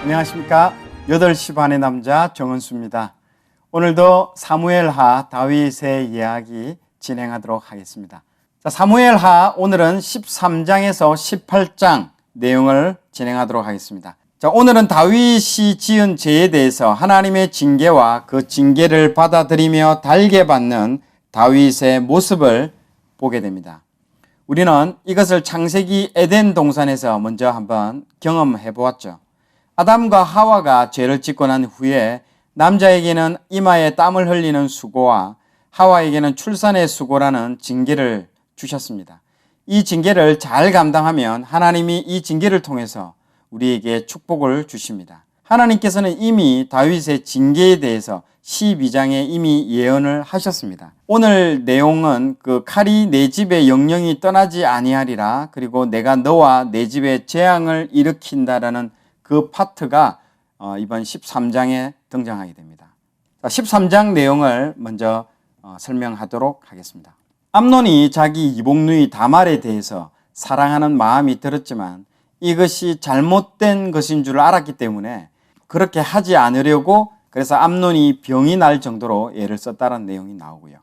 안녕하십니까. 8시 반의 남자 정은수입니다. 오늘도 사무엘하 다윗의 이야기 진행하도록 하겠습니다. 자, 사무엘하 오늘은 13장에서 18장 내용을 진행하도록 하겠습니다. 자, 오늘은 다윗이 지은 죄에 대해서 하나님의 징계와 그 징계를 받아들이며 달게 받는 다윗의 모습을 보게 됩니다. 우리는 이것을 창세기 에덴 동산에서 먼저 한번 경험해 보았죠. 아담과 하와가 죄를 짓고 난 후에 남자에게는 이마에 땀을 흘리는 수고와 하와에게는 출산의 수고라는 징계를 주셨습니다. 이 징계를 잘 감당하면 하나님이 이 징계를 통해서 우리에게 축복을 주십니다. 하나님께서는 이미 다윗의 징계에 대해서 12장에 이미 예언을 하셨습니다. 오늘 내용은 그 칼이 내 집에 영영이 떠나지 아니하리라, 그리고 내가 너와 내 집에 재앙을 일으킨다라는 그 파트가 이번 13장에 등장하게 됩니다. 13장 내용을 먼저 설명하도록 하겠습니다. 암논이 자기 이복누이 다말에 대해서 사랑하는 마음이 들었지만 이것이 잘못된 것인 줄 알았기 때문에 그렇게 하지 않으려고, 그래서 암논이 병이 날 정도로 애를 썼다는 내용이 나오고요.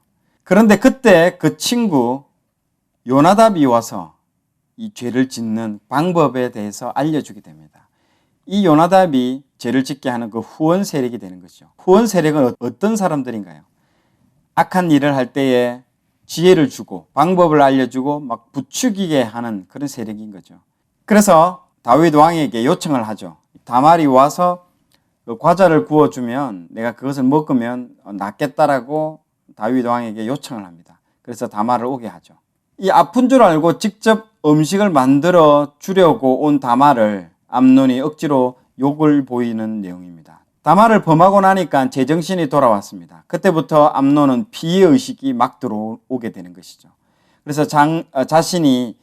그런데 그때 그 친구 요나답이 와서 이 죄를 짓는 방법에 대해서 알려주게 됩니다. 이 요나답이 죄를 짓게 하는 그 후원 세력이 되는 것이죠. 후원 세력은 어떤 사람들인가요? 악한 일을 할 때에 지혜를 주고 방법을 알려주고 막 부추기게 하는 그런 세력인 거죠. 그래서 다윗 왕에게 요청을 하죠. 다말이 와서 그 과자를 구워주면 내가 그것을 먹으면 낫겠다라고 다윗 왕에게 요청을 합니다. 그래서 다말을 오게 하죠. 이 아픈 줄 알고 직접 음식을 만들어 주려고 온 다말을 암논이 억지로 욕을 보이는 내용입니다. 다말을 범하고 나니까 제정신이 돌아왔습니다. 그때부터 암논은 피해의식이 막 들어오게 되는 것이죠. 그래서 자신이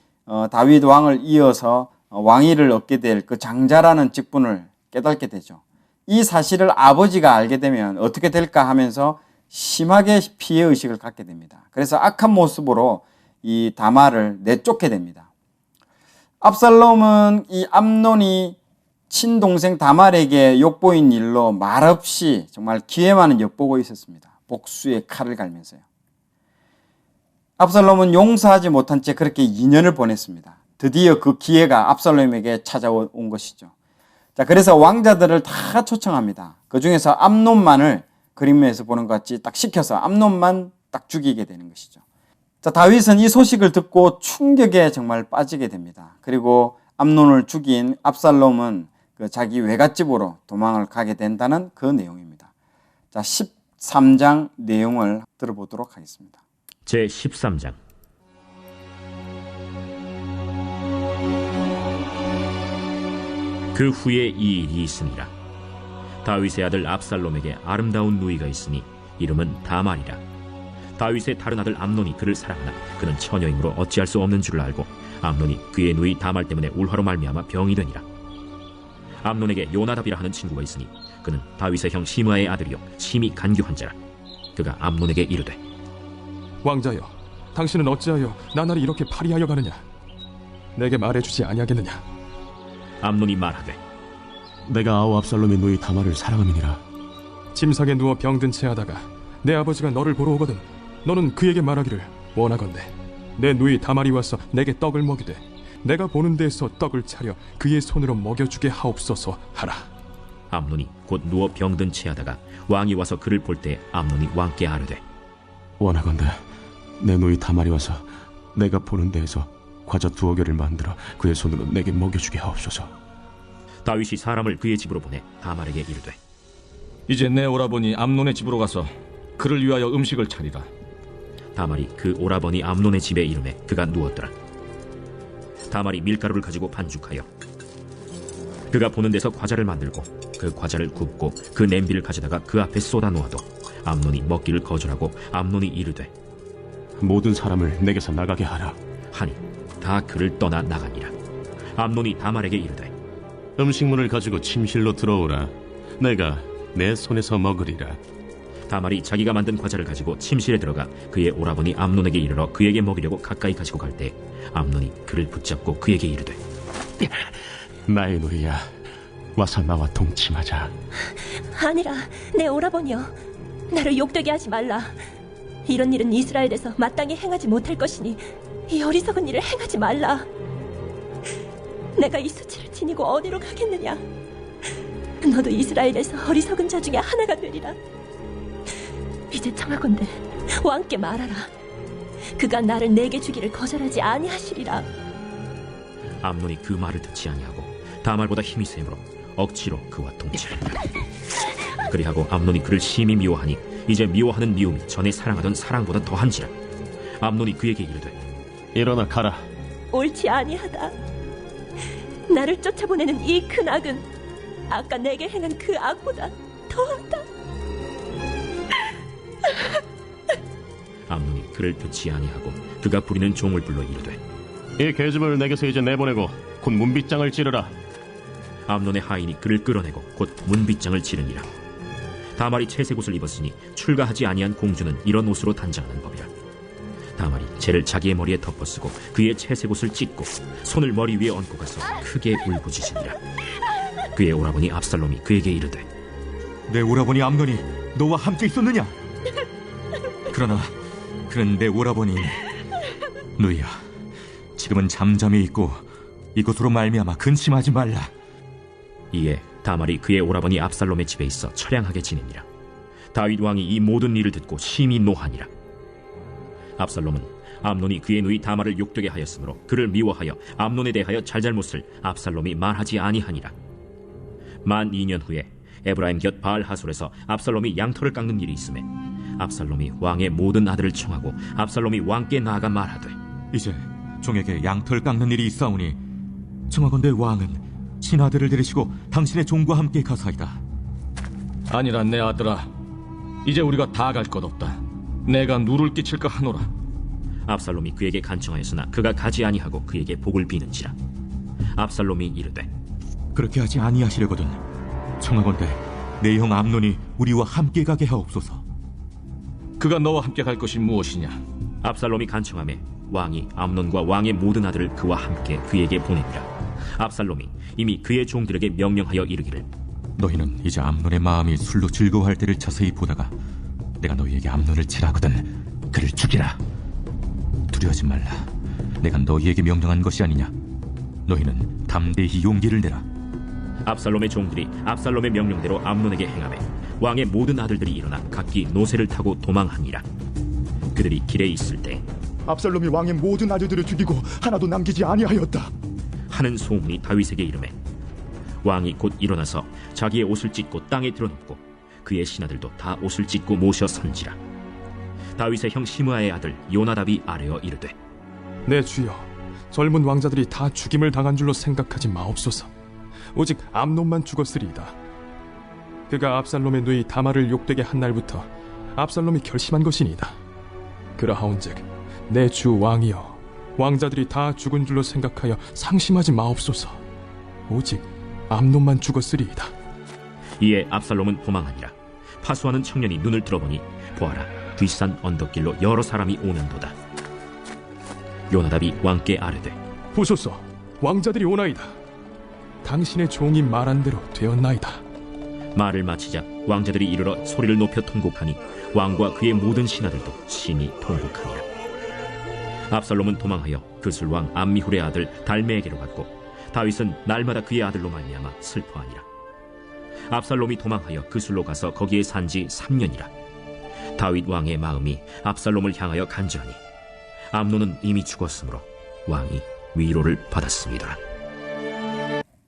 다윗 왕을 이어서 왕위를 얻게 될 그 장자라는 직분을 깨닫게 되죠. 이 사실을 아버지가 알게 되면 어떻게 될까 하면서 심하게 피해의식을 갖게 됩니다. 그래서 악한 모습으로 이 다말을 내쫓게 됩니다. 압살롬은 이 암논이 친동생 다말에게 욕보인 일로 말없이 정말 기회 많은 엿보고 있었습니다. 복수의 칼을 갈면서요. 압살롬은 용서하지 못한 채 그렇게 2년을 보냈습니다. 드디어 그 기회가 압살롬에게 찾아온 것이죠. 자, 그래서 왕자들을 다 초청합니다. 그 중에서 암논만을 그림에서 보는 것 같이 딱 시켜서 암논만 딱 죽이게 되는 것이죠. 자, 다윗은 이 소식을 듣고 충격에 정말 빠지게 됩니다. 그리고 암논을 죽인 압살롬은 그 자기 외갓집으로 도망을 가게 된다는 그 내용입니다. 자, 13장 내용을 들어보도록 하겠습니다. 제 13장. 그 후에 이 일이 있으니라. 다윗의 아들 압살롬에게 아름다운 누이가 있으니 이름은 다말이라. 다윗의 다른 아들 암논이 그를 사랑하나 그는 처녀이므로 어찌할 수 없는 줄을 알고 암논이 그의 누이 다말 때문에 울화로 말미암아 병이 되니라. 암논에게 요나답이라 하는 친구가 있으니 그는 다윗의 형 시므아의 아들이요 심히 간교한 자라. 그가 암논에게 이르되, 왕자여, 당신은 어찌하여 나날이 이렇게 파리하여 가느냐? 내게 말해주지 아니하겠느냐? 암논이 말하되, 내가 아우 압살롬의 누이 다말을 사랑함이니라. 침상에 누워 병든 채 하다가 내 아버지가 너를 보러 오거든 너는 그에게 말하기를, 원하건대 내 누이 다말이 와서 내게 떡을 먹이되 내가 보는 데에서 떡을 차려 그의 손으로 먹여주게 하옵소서 하라. 암논이 곧 누워 병든 채 하다가 왕이 와서 그를 볼 때 암논이 왕께 아뢰되, 원하건대 내 누이 다말이 와서 내가 보는 데에서 과자 2개를 만들어 그의 손으로 내게 먹여주게 하옵소서. 다윗이 사람을 그의 집으로 보내 다말에게 이르되, 이제 내 오라버니 암논의 집으로 가서 그를 위하여 음식을 차리라. 다말이 그 오라버니 암논의 집에 이르매 그가 누웠더라. 다말이 밀가루를 가지고 반죽하여 그가 보는 데서 과자를 만들고 그 과자를 굽고 그 냄비를 가져다가 그 앞에 쏟아 놓아도 암논이 먹기를 거절하고 암논이 이르되, 모든 사람을 내게서 나가게 하라 하니 다 그를 떠나 나가니라. 암논이 다말에게 이르되, 음식물을 가지고 침실로 들어오라. 내가 내 손에서 먹으리라. 다말이 자기가 만든 과자를 가지고 침실에 들어가 그의 오라버니 암논에게 이르러 그에게 먹이려고 가까이 가지고 갈 때 암논이 그를 붙잡고 그에게 이르되, 나의 누이야, 와서 나와 동침하자. 아니라 내 오라버니여, 나를 욕되게 하지 말라. 이런 일은 이스라엘에서 마땅히 행하지 못할 것이니 이 어리석은 일을 행하지 말라. 내가 이 수치를 지니고 어디로 가겠느냐? 너도 이스라엘에서 어리석은 자 중에 하나가 되리라. 이제 청하건대 왕께 말하라. 그가 나를 내게 주기를 거절하지 아니하시리라. 암논이 그 말을 듣지 아니하고 다말보다 힘이 세므로 억지로 그와 동침한다. 그리하고 암논이 그를 심히 미워하니 이제 미워하는 미움이 전에 사랑하던 사랑보다 더한지라. 암논이 그에게 이르되 일어나 가라. 옳지 아니하다. 나를 쫓아보내는 이 큰 악은 아까 내게 행한 그 악보다 더하다. 암논이 그를 듣지 아니하고 그가 부리는 종을 불러 이르되 이 계집을 내게서 이제 내보내고 곧 문빗장을 찌르라. 암논의 하인이 그를 끌어내고 곧 문빗장을 지르니라. 다말이 채색 옷을 입었으니 출가하지 아니한 공주는 이런 옷으로 단장하는 법이라. 다말이 재를 자기의 머리에 덮어쓰고 그의 채색 옷을 찢고 손을 머리 위에 얹고 가서 크게 울부짖으니라. 그의 오라버니 압살롬이 그에게 이르되 내 오라버니 암논이 너와 함께 있었느냐? 그러나 그는 내 오라버니이니 누이야, 지금은 잠잠히 있고 이것으로 말미암아 근심하지 말라. 이에 다말이 그의 오라버니 압살롬의 집에 있어 처량하게 지내니라. 다윗 왕이 이 모든 일을 듣고 심히 노하니라. 압살롬은 암논이 그의 누이 다말을 욕되게 하였으므로 그를 미워하여 암논에 대하여 잘잘못을 압살롬이 말하지 아니하니라. 만 2년 후에 에브라임 곁 바알 하솔에서 압살롬이 양털을 깎는 일이 있음에 압살롬이 왕의 모든 아들을 청하고 압살롬이 왕께 나아가 말하되 이제 종에게 양털 깎는 일이 있사오니 청하건대 왕은 친아들을 데리시고 당신의 종과 함께 가사이다. 아니라 내 아들아, 이제 우리가 다 갈 것 없다. 내가 누를 끼칠까 하노라. 압살롬이 그에게 간청하였으나 그가 가지 아니하고 그에게 복을 비는지라. 압살롬이 이르되 그렇게 하지 아니하시려거든 청하건대 내 형 암논이 우리와 함께 가게 하옵소서. 그가 너와 함께 갈 것이 무엇이냐? 압살롬이 간청하매 왕이 암논과 왕의 모든 아들을 그와 함께 그에게 보내니라. 압살롬이 이미 그의 종들에게 명령하여 이르기를 너희는 이제 암논의 마음이 술로 즐거워할 때를 자세히 보다가 내가 너희에게 암논을 치라거든 그를 죽이라. 두려워하지 말라. 내가 너희에게 명령한 것이 아니냐. 너희는 담대히 용기를 내라. 압살롬의 종들이 압살롬의 명령대로 암논에게 행하매 왕의 모든 아들들이 일어나 각기 노새를 타고 도망하니라. 그들이 길에 있을 때 압살롬이 왕의 모든 아들들을 죽이고 하나도 남기지 아니하였다 하는 소문이 다윗에게 이르매 왕이 곧 일어나서 자기의 옷을 찢고 땅에 드러눕고 그의 신하들도 다 옷을 찢고 모셔 선지라. 다윗의 형 시므아의 아들 요나답이 아뢰어 이르되 내 주여, 젊은 왕자들이 다 죽임을 당한 줄로 생각하지 마옵소서. 오직 암논만 죽었으리이다. 그가 압살롬의 누이 다말을 욕되게 한 날부터 압살롬이 결심한 것이니이다. 그러하온즉 내 주 왕이여, 왕자들이 다 죽은 줄로 생각하여 상심하지 마옵소서. 오직 암논만 죽었으리이다. 이에 압살롬은 도망하니라. 파수하는 청년이 눈을 들어보니 보아라, 뒷산 언덕길로 여러 사람이 오는도다. 요나답이 왕께 아뢰되 보소서, 왕자들이 오나이다. 당신의 종이 말한 대로 되었나이다. 말을 마치자 왕자들이 이르러 소리를 높여 통곡하니 왕과 그의 모든 신하들도 심히 통곡하니라. 압살롬은 도망하여 그술 왕 암미훌의 아들 달메에게로 갔고 다윗은 날마다 그의 아들로 말미암아 슬퍼하니라. 압살롬이 도망하여 그술로 가서 거기에 산지 3년이라. 다윗 왕의 마음이 압살롬을 향하여 간절하니 암논은 이미 죽었으므로 왕이 위로를 받았습니다.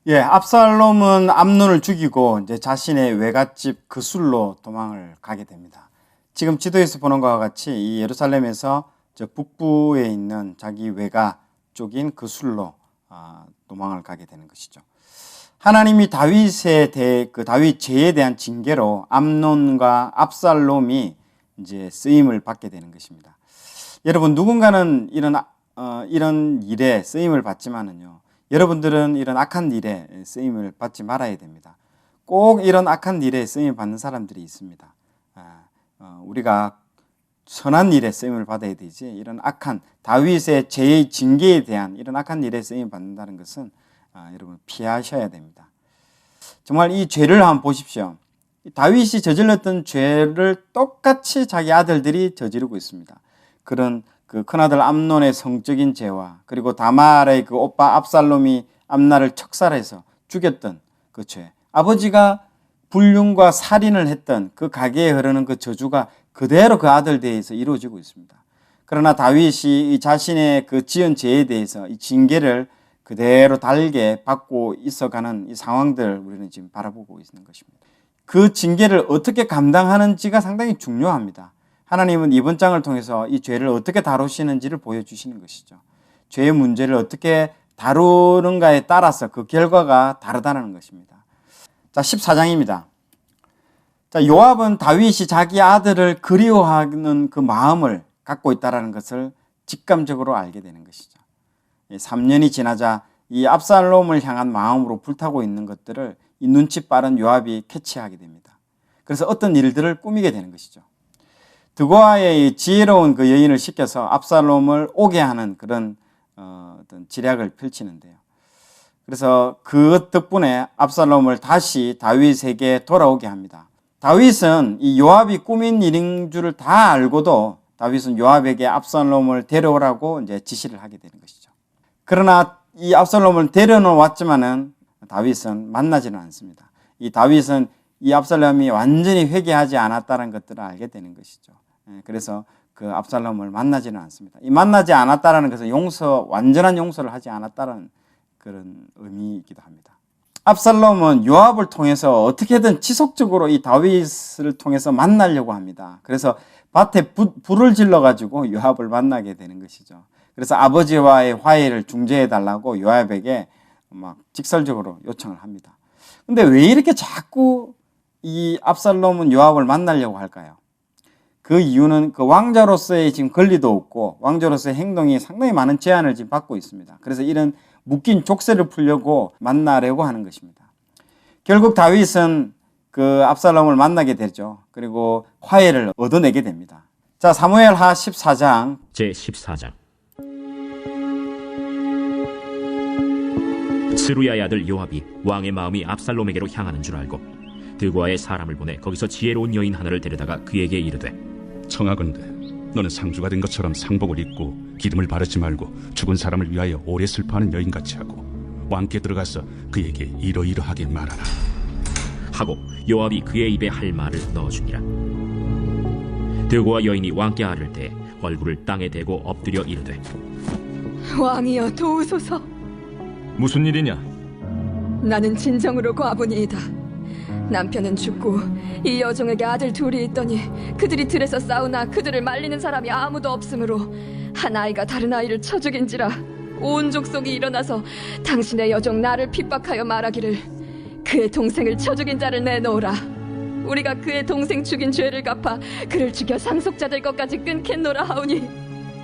예, 압살롬은 암논을 죽이고 이제 자신의 외갓집 그술로 도망을 가게 됩니다. 지금 지도에서 보는 것과 같이 이 예루살렘에서 저 북부에 있는 자기 외가 쪽인 그술로 도망을 가게 되는 것이죠. 하나님이 다윗 죄에 대한 징계로 암논과 압살롬이 이제 쓰임을 받게 되는 것입니다. 여러분, 누군가는 이런 일에 쓰임을 받지만은요, 여러분들은 이런 악한 일에 쓰임을 받지 말아야 됩니다. 꼭 이런 악한 일에 쓰임을 받는 사람들이 있습니다. 우리가 선한 일에 쓰임을 받아야 되지, 이런 악한 다윗의 죄의 징계에 대한 이런 악한 일에 쓰임을 받는다는 것은 여러분 피하셔야 됩니다. 정말 이 죄를 한번 보십시오. 다윗이 저질렀던 죄를 똑같이 자기 아들들이 저지르고 있습니다. 그런 그 큰아들 암논의 성적인 죄와 그리고 다말의 그 오빠 압살롬이 암날을 척살해서 죽였던 그 죄, 아버지가 불륜과 살인을 했던 그 가게에 흐르는 그 저주가 그대로 그 아들 대해서 이루어지고 있습니다. 그러나 다윗이 이 자신의 그 지은 죄에 대해서 이 징계를 그대로 달게 받고 있어가는 이 상황들을 우리는 지금 바라보고 있는 것입니다. 그 징계를 어떻게 감당하는지가 상당히 중요합니다. 하나님은 이번 장을 통해서 이 죄를 어떻게 다루시는지를 보여주시는 것이죠. 죄의 문제를 어떻게 다루는가에 따라서 그 결과가 다르다는 것입니다. 자, 14장입니다. 자, 요압은 다윗이 자기 아들을 그리워하는 그 마음을 갖고 있다는 것을 직감적으로 알게 되는 것이죠. 3년이 지나자 이 압살롬을 향한 마음으로 불타고 있는 것들을 이 눈치 빠른 요압이 캐치하게 됩니다. 그래서 어떤 일들을 꾸미게 되는 것이죠. 드고아의 지혜로운 그 여인을 시켜서 압살롬을 오게 하는 그런 어떤 지략을 펼치는데요. 그래서 그 덕분에 압살롬을 다시 다윗에게 돌아오게 합니다. 다윗은 이 요압이 꾸민 일인 줄을 다 알고도 다윗은 요압에게 압살롬을 데려오라고 이제 지시를 하게 되는 것이죠. 그러나 이 압살롬을 데려놓았지만은 다윗은 만나지는 않습니다. 이 다윗은 이 압살롬이 완전히 회개하지 않았다는 것들을 알게 되는 것이죠. 그래서 그 압살롬을 만나지는 않습니다. 이 만나지 않았다는 것은 완전한 용서를 하지 않았다는 그런 의미이기도 합니다. 압살롬은 요압을 통해서 어떻게든 지속적으로 이 다윗을 통해서 만나려고 합니다. 그래서 밭에 불을 질러가지고 요압을 만나게 되는 것이죠. 그래서 아버지와의 화해를 중재해달라고 요압에게 막 직설적으로 요청을 합니다. 근데 왜 이렇게 자꾸 이 압살롬은 요압을 만나려고 할까요? 그 이유는 그 왕자로서의 지금 권리도 없고 왕자로서의 행동이 상당히 많은 제한을 지금 받고 있습니다. 그래서 이런 묶인 족쇄를 풀려고 만나려고 하는 것입니다. 결국 다윗은 그 압살롬을 만나게 되죠. 그리고 화해를 얻어내게 됩니다. 자, 사무엘하 14장 제14장. 스루야의 아들 요압이 왕의 마음이 압살롬에게로 향하는 줄 알고 드고아의 사람을 보내 거기서 지혜로운 여인 하나를 데려다가 그에게 이르되 청하건대 너는 상주가 된 것처럼 상복을 입고 기름을 바르지 말고 죽은 사람을 위하여 오래 슬퍼하는 여인같이 하고 왕께 들어가서 그에게 이러이러하게 말하라 하고 요압이 그의 입에 할 말을 넣어주니라. 드고아 여인이 왕께 아를 때 얼굴을 땅에 대고 엎드려 이르되 왕이여 도우소서. 무슨 일이냐? 나는 진정으로 과부니이다. 남편은 죽고 이 여종에게 아들 둘이 있더니 그들이 들에서 싸우나 그들을 말리는 사람이 아무도 없으므로 한 아이가 다른 아이를 쳐 죽인지라 온 족속이 일어나서 당신의 여종 나를 핍박하여 말하기를 그의 동생을 쳐 죽인 자를 내놓으라. 우리가 그의 동생 죽인 죄를 갚아 그를 죽여 상속자 될 것까지 끊겠노라 하오니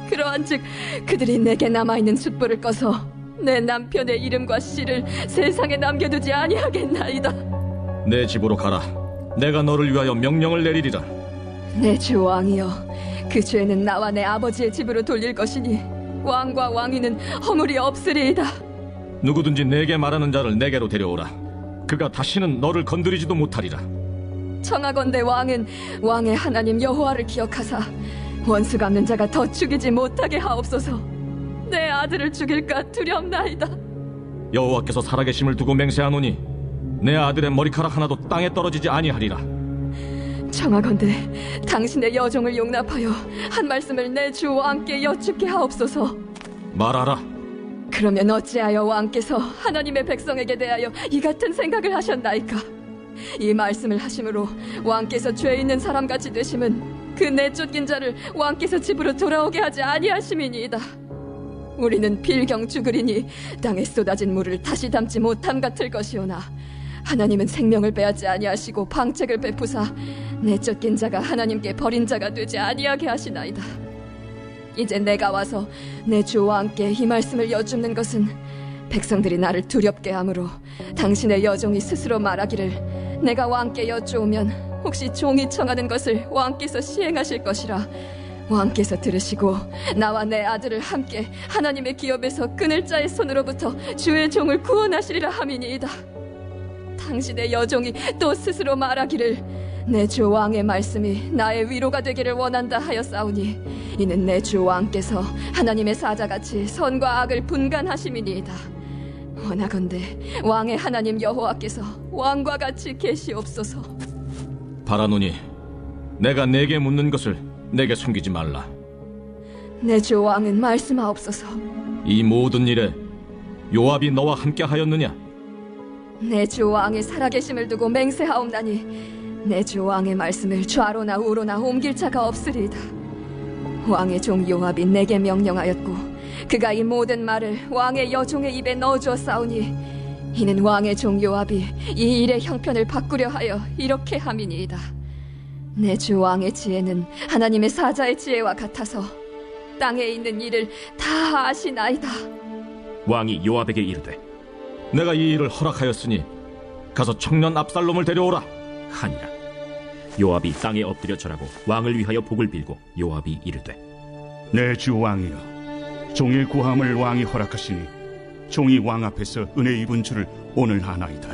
그러한즉 그들이 내게 남아있는 숯불을 꺼서 내 남편의 이름과 씨를 세상에 남겨두지 아니하겠나이다. 내 집으로 가라. 내가 너를 위하여 명령을 내리리라. 내 주 왕이여, 그 죄는 나와 내 아버지의 집으로 돌릴 것이니 왕과 왕위는 허물이 없으리이다. 누구든지 내게 말하는 자를 내게로 데려오라. 그가 다시는 너를 건드리지도 못하리라. 청하건대 왕은 왕의 하나님 여호와를 기억하사 원수 갚는 자가 더 죽이지 못하게 하옵소서. 내 아들을 죽일까 두렵나이다. 여호와께서 살아계심을 두고 맹세하노니 내 아들의 머리카락 하나도 땅에 떨어지지 아니하리라. 청하건대 당신의 여종을 용납하여 한 말씀을 내 주 왕께 여쭙게 하옵소서. 말하라. 그러면 어찌하여 왕께서 하나님의 백성에게 대하여 이 같은 생각을 하셨나이까? 이 말씀을 하심으로 왕께서 죄 있는 사람같이 되심은 그 내쫓긴 자를 왕께서 집으로 돌아오게 하지 아니하심이니이다. 우리는 필경 죽으리니 땅에 쏟아진 물을 다시 담지 못함 같을 것이오나 하나님은 생명을 빼앗지 아니하시고 방책을 베푸사 내쫓긴 자가 하나님께 버린 자가 되지 아니하게 하시나이다. 이제 내가 와서 내 주 왕께 이 말씀을 여쭙는 것은 백성들이 나를 두렵게 하므로 당신의 여종이 스스로 말하기를 내가 왕께 여쭈오면 혹시 종이 청하는 것을 왕께서 시행하실 것이라 왕께서 들으시고 나와 내 아들을 함께 하나님의 기업에서 끊을 자의 손으로부터 주의 종을 구원하시리라 함이니이다. 당신의 여종이 또 스스로 말하기를 내 주 왕의 말씀이 나의 위로가 되기를 원한다 하였사오니 이는 내 주 왕께서 하나님의 사자같이 선과 악을 분간하심이니이다. 원하건대 왕의 하나님 여호와께서 왕과 같이 계시옵소서. 바라노니 내가 내게 묻는 것을 내게 숨기지 말라. 내 주 왕은 말씀하옵소서. 이 모든 일에 요압이 너와 함께 하였느냐? 내 주 왕의 살아계심을 두고 맹세하옵나니 내 주 왕의 말씀을 좌로나 우로나 옮길 자가 없으리이다. 왕의 종 요압이 내게 명령하였고 그가 이 모든 말을 왕의 여종의 입에 넣어주었사오니 이는 왕의 종 요압이 이 일의 형편을 바꾸려 하여 이렇게 함이니이다. 내 주 왕의 지혜는 하나님의 사자의 지혜와 같아서 땅에 있는 일을 다 아시나이다. 왕이 요압에게 이르되 내가 이 일을 허락하였으니 가서 청년 압살롬을 데려오라 하니라. 요압이 땅에 엎드려 절하고 왕을 위하여 복을 빌고 요압이 이르되 내 주 왕이여, 종의 구함을 왕이 허락하시니 종이 왕 앞에서 은혜 입은 줄을 오늘 아나이다.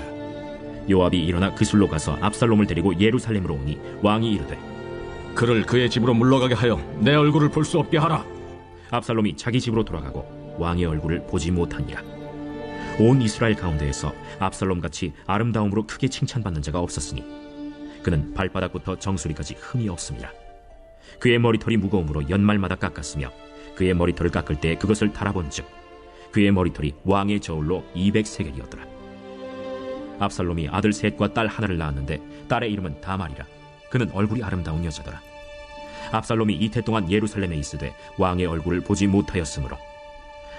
요압이 일어나 그술로 가서 압살롬을 데리고 예루살렘으로 오니 왕이 이르되 그를 그의 집으로 물러가게 하여 내 얼굴을 볼 수 없게 하라. 압살롬이 자기 집으로 돌아가고 왕의 얼굴을 보지 못하니라. 온 이스라엘 가운데에서 압살롬같이 아름다움으로 크게 칭찬받는 자가 없었으니 그는 발바닥부터 정수리까지 흠이 없습니다. 그의 머리털이 무거움으로 연말마다 깎았으며 그의 머리털을 깎을 때 그것을 달아본즉 그의 머리털이 왕의 저울로 200세겔이었더라. 압살롬이 아들 셋과 딸 하나를 낳았는데 딸의 이름은 다말이라. 그는 얼굴이 아름다운 여자더라. 압살롬이 이태 동안 예루살렘에 있으되 왕의 얼굴을 보지 못하였으므로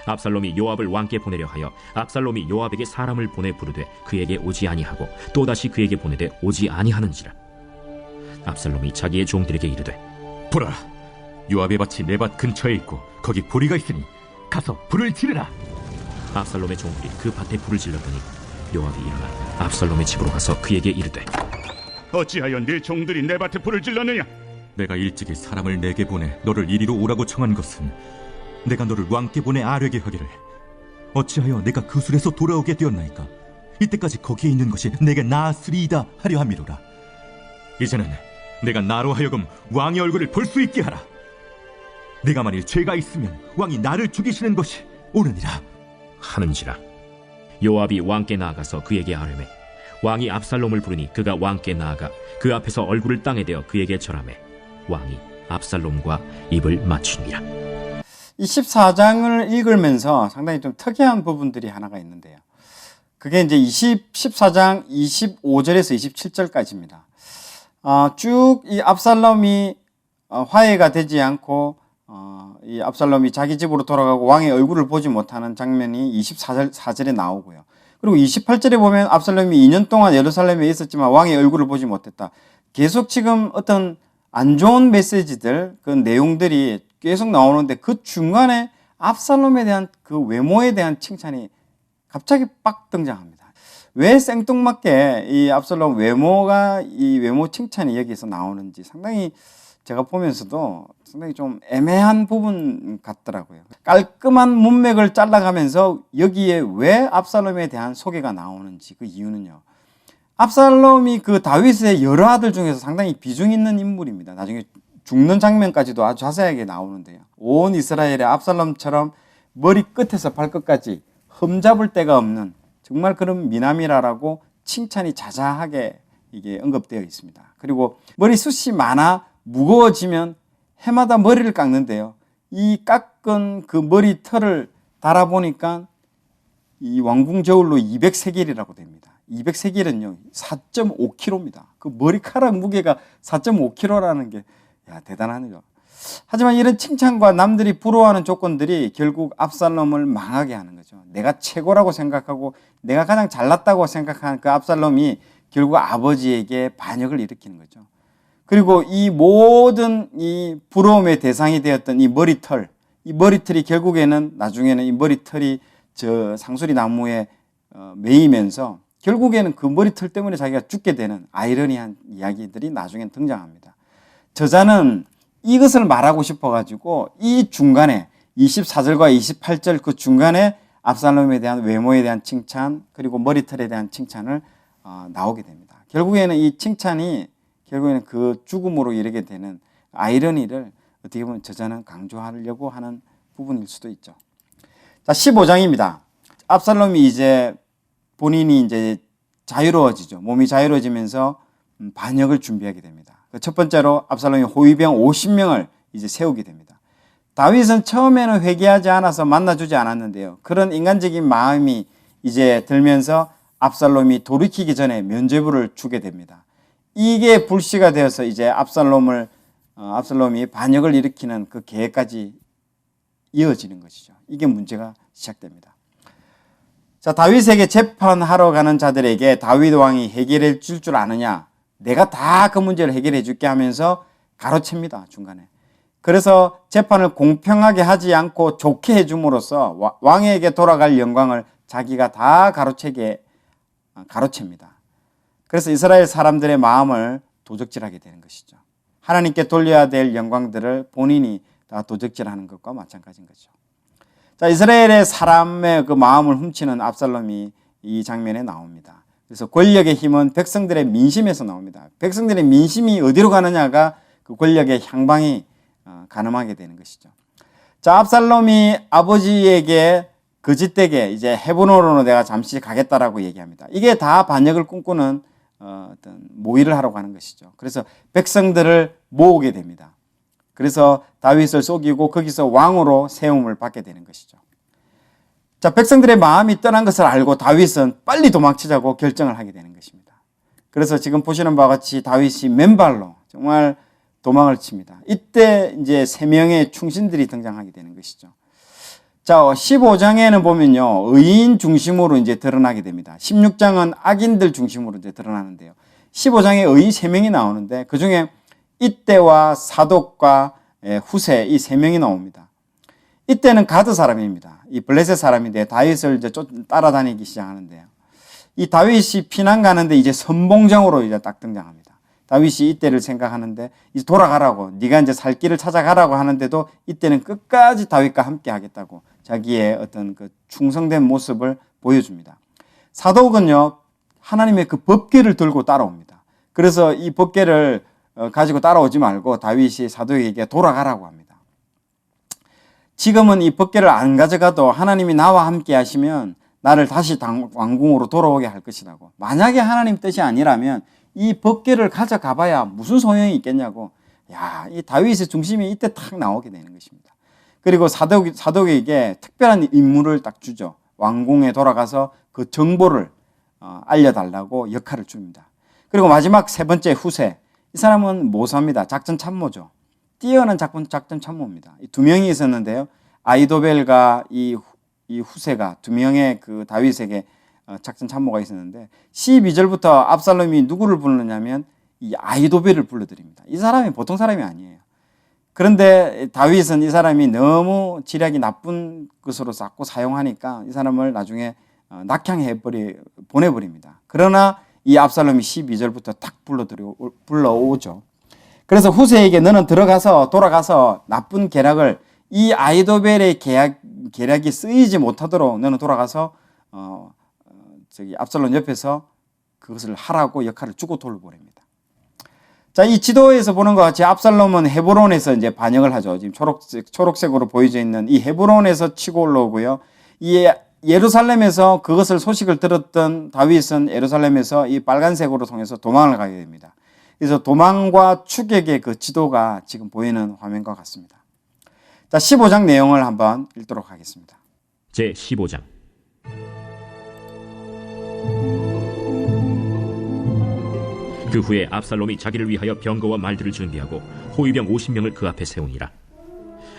압살롬이 요압을 왕께 보내려 하여 압살롬이 요압에게 사람을 보내 부르되 그에게 오지 아니하고 또다시 그에게 보내되 오지 아니하는지라. 압살롬이 자기의 종들에게 이르되 보라, 요압의 밭이 내 밭 근처에 있고 거기 보리가 있으니 가서 불을 지르라. 압살롬의 종들이 그 밭에 불을 질렀더니 요압이 일어나 압살롬의 집으로 가서 그에게 이르되 어찌하여 네 종들이 내 밭에 불을 질렀느냐? 내가 일찍이 사람을 내게 보내 너를 이리로 오라고 청한 것은 내가 너를 왕께 보내 아뢰게 하기를 어찌하여 내가 그술에서 돌아오게 되었나이까? 이때까지 거기에 있는 것이 내게 나았으리이다 하려 함이로라. 이제는 내가 나로 하여금 왕의 얼굴을 볼 수 있게 하라. 내가 만일 죄가 있으면 왕이 나를 죽이시는 것이 옳으니라 하는지라. 요압이 왕께 나아가서 그에게 아뢰매 왕이 압살롬을 부르니 그가 왕께 나아가 그 앞에서 얼굴을 땅에 대어 그에게 절하매 왕이 압살롬과 입을 맞추니라. 이 14장을 읽으면서 상당히 좀 특이한 부분들이 하나가 있는데요. 그게 이제 14장 25절에서 27절까지입니다. 쭉 이 압살롬이 화해가 되지 않고 이 압살롬이 자기 집으로 돌아가고 왕의 얼굴을 보지 못하는 장면이 24절에 나오고요. 그리고 28절에 보면 압살롬이 2년 동안 예루살렘에 있었지만 왕의 얼굴을 보지 못했다. 계속 지금 어떤 안 좋은 메시지들, 그 내용들이 계속 나오는데 그 중간에 압살롬에 대한 그 외모에 대한 칭찬이 갑자기 빡 등장합니다. 왜 생뚱맞게 이 압살롬 이 외모 칭찬이 여기서 나오는지 상당히 제가 보면서도 상당히 좀 애매한 부분 같더라고요. 깔끔한 문맥을 잘라가면서 여기에 왜 압살롬에 대한 소개가 나오는지 그 이유는요. 압살롬이 그 다윗의 여러 아들 중에서 상당히 비중 있는 인물입니다. 나중에 죽는 장면까지도 아주 자세하게 나오는데요. 온 이스라엘의 압살롬처럼 머리 끝에서 발끝까지 흠잡을 데가 없는 정말 그런 미남이라고 칭찬이 자자하게 이게 언급되어 있습니다. 그리고 머리숱이 많아 무거워지면 해마다 머리를 깎는데요. 이 깎은 그 머리털을 달아보니까 이 왕궁 저울로 200세겔이라고 됩니다. 200세겔은요 4.5kg입니다. 그 머리카락 무게가 4.5kg라는 게 대단하네요. 하지만 이런 칭찬과 남들이 부러워하는 조건들이 결국 압살롬을 망하게 하는 거죠. 내가 최고라고 생각하고 내가 가장 잘났다고 생각하는 그 압살롬이 결국 아버지에게 반역을 일으키는 거죠. 그리고 이 모든 이 부러움의 대상이 되었던 이 머리털이 결국에는 나중에는 이 머리털이 저 상수리 나무에 매이면서 결국에는 그 머리털 때문에 자기가 죽게 되는 아이러니한 이야기들이 나중엔 등장합니다. 저자는 이것을 말하고 싶어가지고 이 중간에 24절과 28절 그 중간에 압살롬에 대한 외모에 대한 칭찬 그리고 머리털에 대한 칭찬을 나오게 됩니다. 결국에는 이 칭찬이 결국에는 그 죽음으로 이르게 되는 아이러니를 어떻게 보면 저자는 강조하려고 하는 부분일 수도 있죠. 자, 15장입니다. 압살롬이 이제 본인이 이제 자유로워지죠. 몸이 자유로워지면서 반역을 준비하게 됩니다. 첫 번째로 압살롬이 호위병 50명을 이제 세우게 됩니다. 다윗은 처음에는 회개하지 않아서 만나주지 않았는데요. 그런 인간적인 마음이 이제 들면서 압살롬이 돌이키기 전에 면죄부를 주게 됩니다. 이게 불씨가 되어서 이제 압살롬이 반역을 일으키는 그 계획까지 이어지는 것이죠. 이게 문제가 시작됩니다. 자, 다윗에게 재판하러 가는 자들에게 다윗 왕이 해결해 줄 줄 아느냐? 내가 다 그 문제를 해결해 줄게 하면서 가로챕니다. 중간에. 그래서 재판을 공평하게 하지 않고 좋게 해줌으로써 왕에게 돌아갈 영광을 자기가 다 가로채게 가로챕니다. 그래서 이스라엘 사람들의 마음을 도적질하게 되는 것이죠. 하나님께 돌려야 될 영광들을 본인이 다 도적질하는 것과 마찬가지인 거죠. 자, 이스라엘의 사람의 그 마음을 훔치는 압살롬이 이 장면에 나옵니다. 그래서 권력의 힘은 백성들의 민심에서 나옵니다. 백성들의 민심이 어디로 가느냐가 그 권력의 향방이 가늠하게 되는 것이죠. 자, 압살롬이 아버지에게 거짓되게 이제 헤브론으로 내가 잠시 가겠다라고 얘기합니다. 이게 다 반역을 꿈꾸는 어떤 모의를 하라고 하는 것이죠. 그래서 백성들을 모으게 됩니다. 그래서 다윗을 속이고 거기서 왕으로 세움을 받게 되는 것이죠. 자, 백성들의 마음이 떠난 것을 알고 다윗은 빨리 도망치자고 결정을 하게 되는 것입니다. 그래서 지금 보시는 바와 같이 다윗이 맨발로 정말 도망을 칩니다. 이때 이제 3명의 충신들이 등장하게 되는 것이죠. 자, 15장에는 보면요, 의인 중심으로 이제 드러나게 됩니다. 16장은 악인들 중심으로 이제 드러나는데요. 15장에 의인 3명이 나오는데 그 중에 이때와 사독과 후세 이 3명이 나옵니다. 이때는 가드 사람입니다. 이 블레셋 사람인데 다윗을 이제 따라다니기 시작하는데요. 이 다윗이 피난 가는데 이제 선봉장으로 이제 딱 등장합니다. 다윗이 이때를 생각하는데 이제 돌아가라고, 네가 이제 살 길을 찾아가라고 하는데도 이때는 끝까지 다윗과 함께 하겠다고 자기의 어떤 그 충성된 모습을 보여줍니다. 사독은요, 하나님의 그 법궤를 들고 따라옵니다. 그래서 이 법궤를 가지고 따라오지 말고 다윗이 사독에게 돌아가라고 합니다. 지금은 이 법궤를 안 가져가도 하나님이 나와 함께 하시면 나를 다시 왕궁으로 돌아오게 할 것이라고. 만약에 하나님 뜻이 아니라면 이 법궤를 가져가 봐야 무슨 소용이 있겠냐고. 야, 이 다윗의 중심이 이때 탁 나오게 되는 것입니다. 그리고 사독에게 특별한 임무를 딱 주죠. 왕궁에 돌아가서 그 정보를 알려달라고 역할을 줍니다. 그리고 마지막 3번째 후세. 이 사람은 모사입니다. 작전 참모죠. 뛰어난 작전 참모입니다. 이 2명이 있었는데요. 아이도벨과 이 후세가 2명의 그 다윗에게 작전 참모가 있었는데 12절부터 압살롬이 누구를 부르느냐면 이 아이도벨을 불러드립니다. 이 사람이 보통 사람이 아니에요. 그런데 다윗은 이 사람이 너무 지략이 나쁜 것으로 자꾸 사용하니까 이 사람을 나중에 낙향해 보내버립니다. 그러나 이 압살롬이 12절부터 탁 불러오죠. 그래서 후세에게 너는 돌아가서 나쁜 계략을 이 아이도벨의 계략이 쓰이지 못하도록 너는 돌아가서 압살롬 옆에서 그것을 하라고 역할을 주고 돌보냅니다. 자, 이 지도에서 보는 것 같이 압살롬은 헤브론에서 이제 반역을 하죠. 지금 초록색으로 보여져 있는 이 헤브론에서 치고 올라오고요. 이 예루살렘에서 그것을 소식을 들었던 다윗은 예루살렘에서 이 빨간색으로 통해서 도망을 가게 됩니다. 그래서 도망과 추격의 그 지도가 지금 보이는 화면과 같습니다. 자, 15장 내용을 한번 읽도록 하겠습니다. 제 15장. 그 후에 압살롬이 자기를 위하여 병거와 말들을 준비하고 호위병 50명을 그 앞에 세우니라.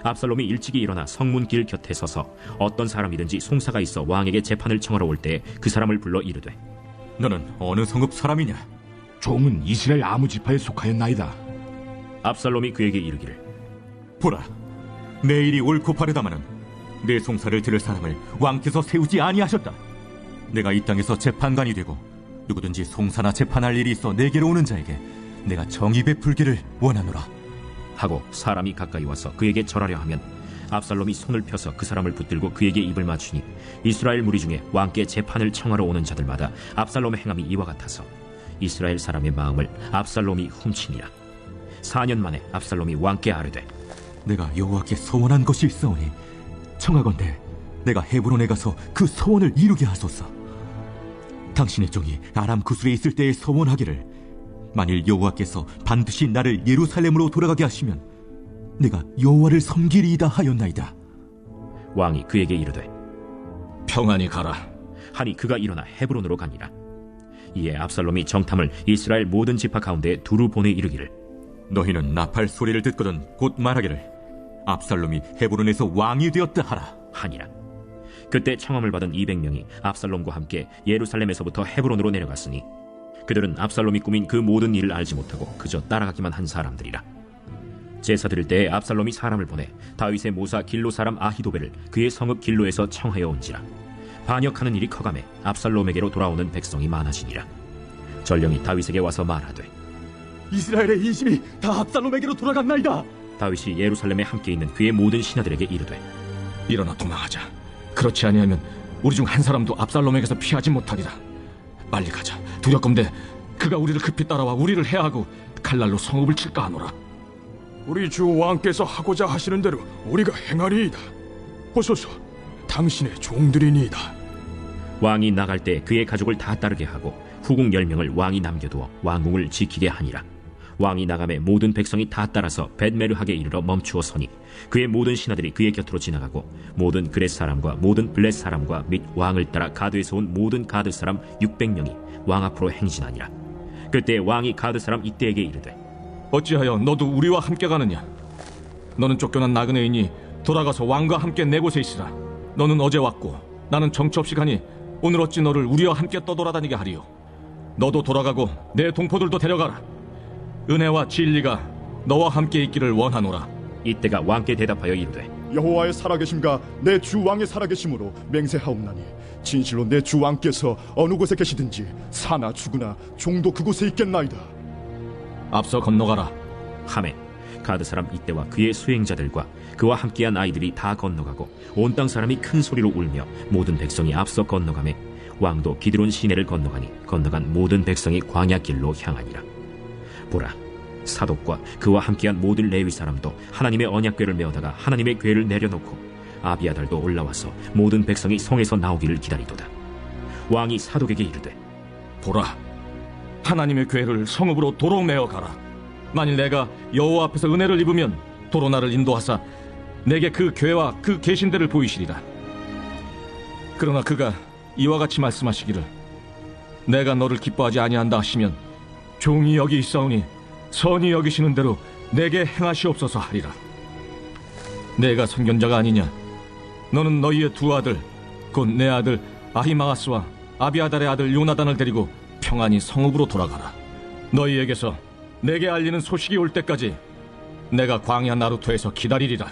압살롬이 일찍이 일어나 성문길 곁에 서서 어떤 사람이든지 송사가 있어 왕에게 재판을 청하러 올 때 그 사람을 불러 이르되, 너는 어느 성읍 사람이냐? 종은 이스라엘 아무 지파에 속하였나이다. 압살롬이 그에게 이르기를, 보라, 내 일이 옳고 바르다마는 내 송사를 들을 사람을 왕께서 세우지 아니하셨다. 내가 이 땅에서 재판관이 되고 누구든지 송사나 재판할 일이 있어 내게로 오는 자에게 내가 정의 베풀기를 원하노라 하고 사람이 가까이 와서 그에게 절하려 하면 압살롬이 손을 펴서 그 사람을 붙들고 그에게 입을 맞추니 이스라엘 무리 중에 왕께 재판을 청하러 오는 자들마다 압살롬의 행함이 이와 같아서 이스라엘 사람의 마음을 압살롬이 훔치니라. 4년 만에 압살롬이 왕께 아뢰되 내가 여호와께 소원한 것이 있사오니 청하건대 내가 헤브론에 가서 그 소원을 이루게 하소서. 당신의 종이 아람 구술에 있을 때에 소원하기를 만일 여호와께서 반드시 나를 예루살렘으로 돌아가게 하시면 내가 여호와를 섬기리이다 하였나이다. 왕이 그에게 이르되 평안히 가라 하니 그가 일어나 헤브론으로 가니라. 이에 압살롬이 정탐을 이스라엘 모든 지파 가운데 두루 보내 이르기를 너희는 나팔 소리를 듣거든 곧 말하기를 압살롬이 헤브론에서 왕이 되었다 하라 하니라. 그때 청함을 받은 200명이 압살롬과 함께 예루살렘에서부터 헤브론으로 내려갔으니 그들은 압살롬이 꾸민 그 모든 일을 알지 못하고 그저 따라가기만 한 사람들이라. 제사 드릴 때에 압살롬이 사람을 보내 다윗의 모사 길로 사람 아히도벨을 그의 성읍 길로에서 청하여 온지라. 반역하는 일이 커가매 압살롬에게로 돌아오는 백성이 많아지니라. 전령이 다윗에게 와서 말하되 이스라엘의 인심이 다 압살롬에게로 돌아갔나이다. 다윗이 예루살렘에 함께 있는 그의 모든 신하들에게 이르되 일어나 도망하자. 그렇지 아니하면 우리 중 한 사람도 압살롬에게서 피하지 못하리라. 빨리 가자. 두렵건대 그가 우리를 급히 따라와 우리를 해하고 칼날로 성읍을 칠까 하노라. 우리 주 왕께서 하고자 하시는 대로 우리가 행하리이다. 보소서, 당신의 종들이니이다. 왕이 나갈 때 그의 가족을 다 따르게 하고 후궁 10명을 왕이 남겨두어 왕궁을 지키게 하니라. 왕이 나가매 모든 백성이 다 따라서 벳메르하게 이르러 멈추어 서니 그의 모든 신하들이 그의 곁으로 지나가고 모든 그렛 사람과 모든 블렛 사람과 및 왕을 따라 가드에서 온 모든 가드 사람 600명이 왕 앞으로 행진하니라. 그때 왕이 가드 사람 이때에게 이르되 어찌하여 너도 우리와 함께 가느냐? 너는 쫓겨난 나그네이니 돌아가서 왕과 함께 내 곳에 있으라. 너는 어제 왔고 나는 정처 없이 가니 오늘 어찌 너를 우리와 함께 떠돌아다니게 하리요? 너도 돌아가고 내 동포들도 데려가라. 은혜와 진리가 너와 함께 있기를 원하노라. 이때가 왕께 대답하여 이르되 여호와의 살아계심과 내 주 왕의 살아계심으로 맹세하옵나니 진실로 내 주 왕께서 어느 곳에 계시든지 사나 죽으나 종도 그곳에 있겠나이다. 앞서 건너가라. 하매 가드 사람 이때와 그의 수행자들과 그와 함께한 아이들이 다 건너가고 온 땅 사람이 큰 소리로 울며 모든 백성이 앞서 건너가매 왕도 기드론 시내를 건너간 모든 백성이 광야길로 향하니라. 보라, 사독과 그와 함께한 모든 레위 사람도 하나님의 언약궤를 메어다가 하나님의 궤를 내려놓고 아비아달도 올라와서 모든 백성이 성에서 나오기를 기다리도다. 왕이 사독에게 이르되 보라, 하나님의 궤를 성읍으로 도로 메어 가라. 만일 내가 여호와 앞에서 은혜를 입으면 도로 나를 인도하사 내게 그 궤와 그 계신대를 보이시리라. 그러나 그가 이와 같이 말씀하시기를 내가 너를 기뻐하지 아니한다 하시면 종이 여기 있사오니 선히 여기시는 대로 내게 행하시옵소서 하리라. 내가 선견자가 아니냐? 너는 너희의 두 아들 곧 내 아들 아히마아스와 아비아달의 아들 요나단을 데리고 평안히 성읍으로 돌아가라. 너희에게서 내게 알리는 소식이 올 때까지 내가 광야 나루토에서 기다리리라.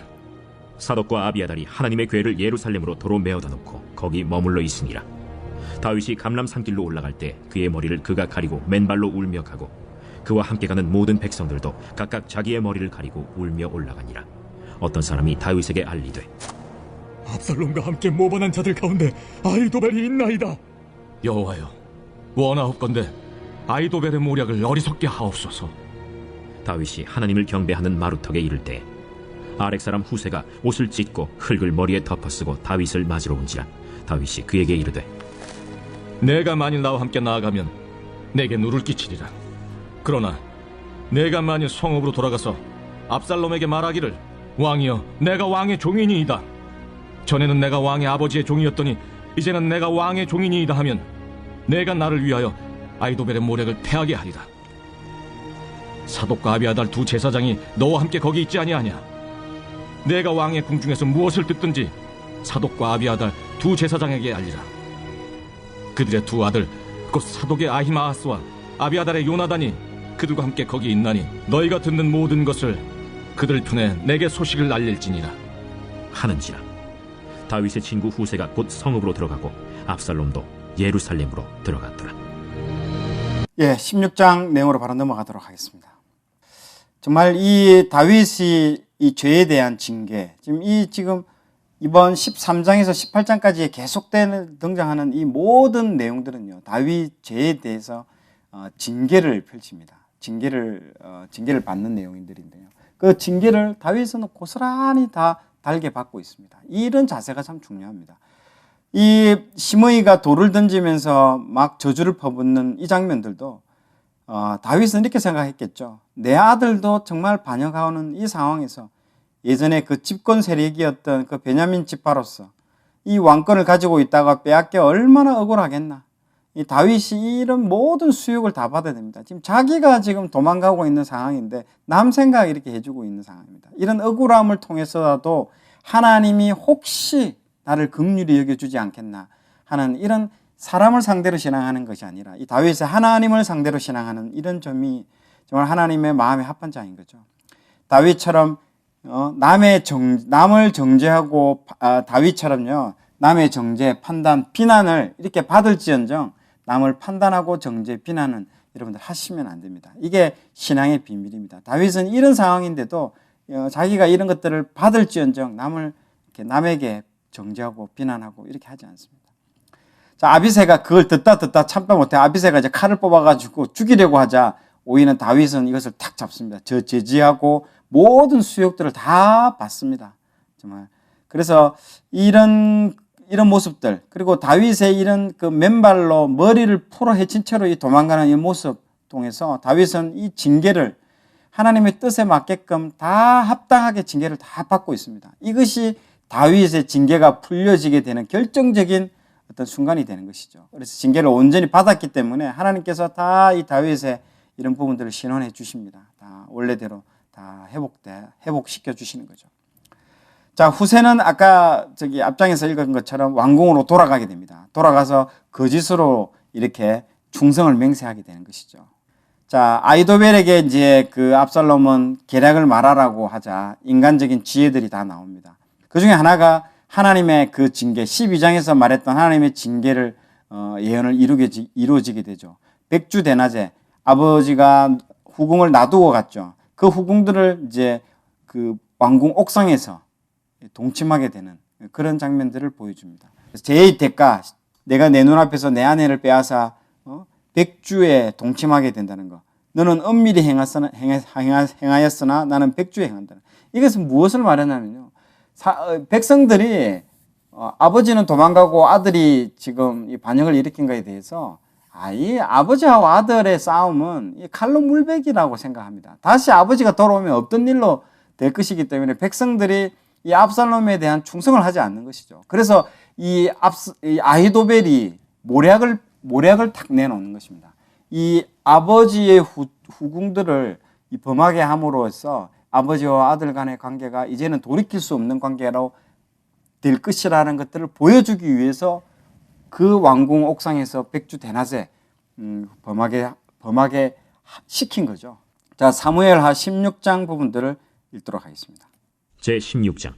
사독과 아비아달이 하나님의 궤를 예루살렘으로 도로 메어다 놓고 거기 머물러 있으니라. 다윗이 감람 산길로 올라갈 때 그의 머리를 그가 가리고 맨발로 울며 가고 그와 함께 가는 모든 백성들도 각각 자기의 머리를 가리고 울며 올라가니라. 어떤 사람이 다윗에게 알리되 압살롬과 함께 모반한 자들 가운데 아히도벨이 있나이다. 여호와여, 원하옵건대 아히도벨의 모략을 어리석게 하옵소서. 다윗이 하나님을 경배하는 마루턱에 이를 때 아렉 사람 후세가 옷을 찢고 흙을 머리에 덮어쓰고 다윗을 맞으러 온지라. 다윗이 그에게 이르되 내가 만일 나와 함께 나아가면 내게 누를 끼치리라. 그러나 내가 만일 성읍으로 돌아가서 압살롬에게 말하기를 왕이여, 내가 왕의 종이니이다. 전에는 내가 왕의 아버지의 종이었더니 이제는 내가 왕의 종이니이다 하면 내가 나를 위하여 아히도벨의 모략을 패하게 하리라. 사독과 아비아달 두 제사장이 너와 함께 거기 있지 아니하냐? 내가 왕의 궁중에서 무엇을 듣든지 사독과 아비아달 두 제사장에게 알리라. 그들의 두 아들 곧 사독의 아히마아스와 아비아달의 요나단이 그들과 함께 거기 있나니 너희가 듣는 모든 것을 그들 편에 내게 소식을 알릴지니라 하는지라. 다윗의 친구 후세가 곧 성읍으로 들어가고 압살롬도 예루살렘으로 들어갔더라. 예, 16장 내용으로 바로 넘어가도록 하겠습니다. 정말 이 다윗이 이 죄에 대한 징계, 지금 이번 13장에서 18장까지 계속되는 등장하는 이 모든 내용들은요, 다윗 죄에 대해서 징계를 펼칩니다. 징계를 받는 내용들인데요. 그 징계를 다윗은 고스란히 다 달게 받고 있습니다. 이런 자세가 참 중요합니다. 이 시므이가 돌을 던지면서 막 저주를 퍼붓는 이 장면들도 다윗은 이렇게 생각했겠죠. 내 아들도 정말 반역하는 이 상황에서 예전에 그 집권 세력이었던 그 베냐민 지파로서 이 왕권을 가지고 있다가 빼앗겨 얼마나 억울하겠나. 이 다윗이 이런 모든 수욕을 다 받아야 됩니다. 지금 자기가 지금 도망가고 있는 상황인데 남 생각 이렇게 해주고 있는 상황입니다. 이런 억울함을 통해서라도 하나님이 혹시 나를 긍휼히 여겨주지 않겠나 하는 이런 사람을 상대로 신앙하는 것이 아니라 이 다윗의 하나님을 상대로 신앙하는 이런 점이 정말 하나님의 마음에 합한 자인 거죠. 다윗처럼 남을 정죄하고 다윗처럼요, 남의 정죄, 판단, 비난을 이렇게 받을지언정 남을 판단하고 정죄, 비난은 여러분들 하시면 안 됩니다. 이게 신앙의 비밀입니다. 다윗은 이런 상황인데도 자기가 이런 것들을 받을지언정 남에게 정죄하고 비난하고 이렇게 하지 않습니다. 자, 아비새가 그걸 듣다 참다 못해 아비새가 이제 칼을 뽑아가지고 죽이려고 하자 오히려 다윗은 이것을 탁 잡습니다. 제지하고 모든 수욕들을 다 받습니다. 정말. 그래서 이런 모습들, 그리고 다윗의 이런 그 맨발로 머리를 풀어 헤친 채로 이 도망가는 이 모습 통해서 다윗은 이 징계를 하나님의 뜻에 맞게끔 다 합당하게 징계를 다 받고 있습니다. 이것이 다윗의 징계가 풀려지게 되는 결정적인 어떤 순간이 되는 것이죠. 그래서 징계를 온전히 받았기 때문에 하나님께서 다 이 다윗의 이런 부분들을 신원해 주십니다. 다 원래대로 다 회복시켜 주시는 거죠. 자, 후세는 아까 앞장에서 읽은 것처럼 왕궁으로 돌아가게 됩니다. 돌아가서 거짓으로 이렇게 충성을 맹세하게 되는 것이죠. 자, 아이도벨에게 이제 그 압살롬은 계략을 말하라고 하자 인간적인 지혜들이 다 나옵니다. 그 중에 하나가 하나님의 그 징계, 12장에서 말했던 하나님의 징계를 예언을 이루어지게 되죠. 백주대낮에 아버지가 후궁을 놔두고 갔죠. 그 후궁들을 이제 그 왕궁 옥상에서 동침하게 되는 그런 장면들을 보여줍니다. 제 대가, 내가 내 눈앞에서 내 아내를 빼앗아 백주에 동침하게 된다는 거. 너는 은밀히 행하였으나 나는 백주에 행한다. 이것은 무엇을 말하냐면요, 백성들이 아버지는 도망가고 아들이 지금 이 반역을 일으킨 것에 대해서 이 아버지와 아들의 싸움은 이 칼로 물베기라고 생각합니다. 다시 아버지가 돌아오면 없던 일로 될 것이기 때문에 백성들이 이 압살롬에 대한 충성을 하지 않는 것이죠. 그래서 이 아히도벨이 모략을 탁 내놓는 것입니다. 이 아버지의 후궁들을 범하게 함으로써 아버지와 아들 간의 관계가 이제는 돌이킬 수 없는 관계로 될 것이라는 것들을 보여주기 위해서 그 왕궁 옥상에서 백주 대낮에 범하게 시킨 거죠. 자, 사무엘하 16장 부분들을 읽도록 하겠습니다. 제16장.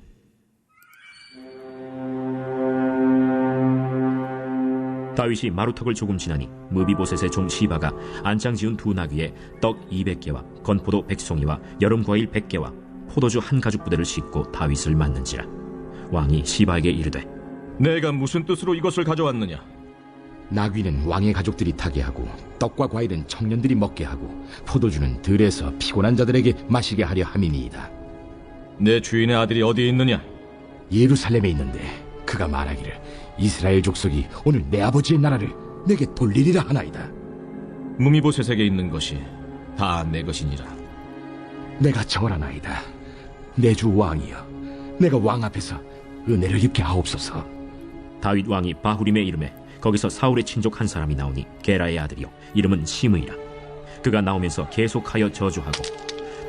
다윗이 마루턱을 조금 지나니 무비보셋의 종 시바가 안장 지은 두 나귀에 떡 200개와 건포도 100송이와 여름과일 100개와 포도주 한 가죽 부대를 싣고 다윗을 맞는지라. 왕이 시바에게 이르되, 내가 무슨 뜻으로 이것을 가져왔느냐? 나귀는 왕의 가족들이 타게 하고 떡과 과일은 청년들이 먹게 하고 포도주는 들에서 피곤한 자들에게 마시게 하려 함이니이다. 내 주인의 아들이 어디에 있느냐? 예루살렘에 있는데 그가 말하기를 이스라엘 족속이 오늘 내 아버지의 나라를 내게 돌리리라 하나이다. 무미보셋에게 있는 것이 다 내 것이니라. 내가 정하나이다. 내 주 왕이여, 내가 왕 앞에서 은혜를 입게 하옵소서. 다윗 왕이 바후림에 이름에 거기서 사울의 친족 한 사람이 나오니 게라의 아들이요 이름은 시므이라. 그가 나오면서 계속하여 저주하고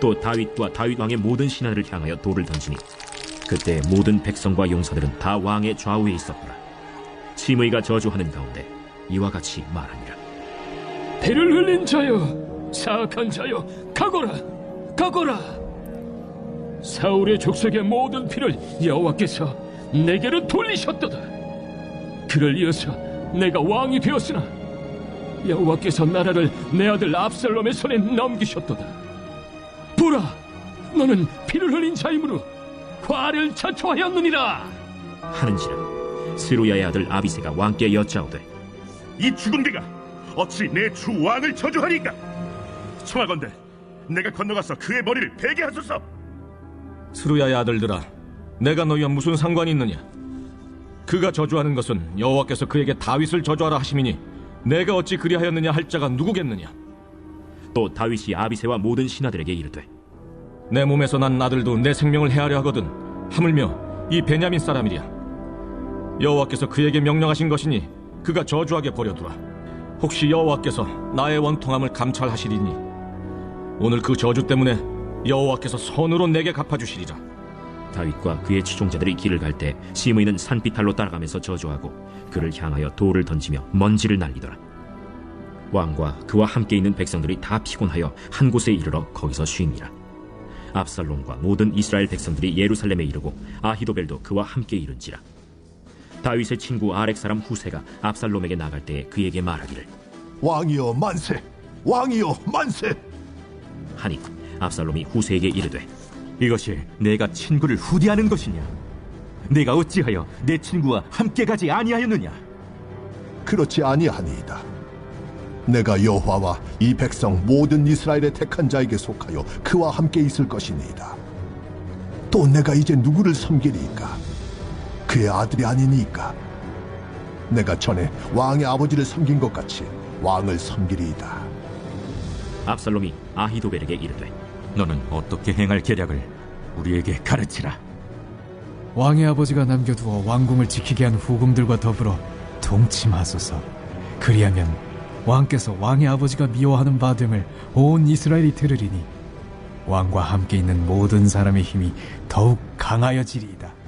또 다윗과 다윗 왕의 모든 신하들을 향하여 돌을 던지니 그때 모든 백성과 용사들은 다 왕의 좌우에 있었더라. 시므이가 저주하는 가운데 이와 같이 말하니라. 피를 흘린 자여, 사악한 자여, 가거라, 가거라. 사울의 족속의 모든 피를 여호와께서 내게로 돌리셨도다. 그를 이어서 내가 왕이 되었으나 여호와께서 나라를 내 아들 압살롬의 손에 넘기셨도다. 보라, 너는 피를 흘린 자이므로 화를 자초하였느니라 하는지라 스루야의 아들 아비새가 왕께 여짜오되 이 죽은 개가 어찌 내 주 왕을 저주하리까? 청하건대 내가 건너가서 그의 머리를 베게 하소서. 스루야의 아들들아, 내가 너희와 무슨 상관이 있느냐? 그가 저주하는 것은 여호와께서 그에게 다윗을 저주하라 하심이니 내가 어찌 그리하였느냐 할 자가 누구겠느냐? 또 다윗이 아비새와 모든 신하들에게 이르되 내 몸에서 난 아들도 내 생명을 해하려 하거든 하물며 이 베냐민 사람이랴. 여호와께서 그에게 명령하신 것이니 그가 저주하게 버려두라. 혹시 여호와께서 나의 원통함을 감찰하시리니 오늘 그 저주 때문에 여호와께서 선으로 내게 갚아주시리라. 다윗과 그의 추종자들이 길을 갈 때 시므이는 산비탈로 따라가면서 저주하고 그를 향하여 돌을 던지며 먼지를 날리더라. 왕과 그와 함께 있는 백성들이 다 피곤하여 한 곳에 이르러 거기서 쉼이라. 압살롬과 모든 이스라엘 백성들이 예루살렘에 이르고 아히도벨도 그와 함께 이른지라. 다윗의 친구 아렉 사람 후세가 압살롬에게 나갈 때에 그에게 말하기를 왕이여 만세! 왕이여 만세! 하니 압살롬이 후세에게 이르되 이것이 내가 친구를 후대하는 것이냐? 내가 어찌하여 내 친구와 함께 가지 아니하였느냐? 그렇지 아니하니이다. 내가 여호와와 이 백성 모든 이스라엘의 택한 자에게 속하여 그와 함께 있을 것이니이다. 또 내가 이제 누구를 섬기리이까? 그의 아들이 아니니까. 내가 전에 왕의 아버지를 섬긴 것 같이 왕을 섬기리이다. 압살롬이 아히도벨에게 이르되 너는 어떻게 행할 계략을 우리에게 가르치라. 왕의 아버지가 남겨두어 왕궁을 지키게 한 후궁들과 더불어 동침하소서. 그리하면 왕께서 왕의 아버지가 미워하는 바 됨을 온 이스라엘이 들으리니 왕과 함께 있는 모든 사람의 힘이 더욱 강하여지리이다.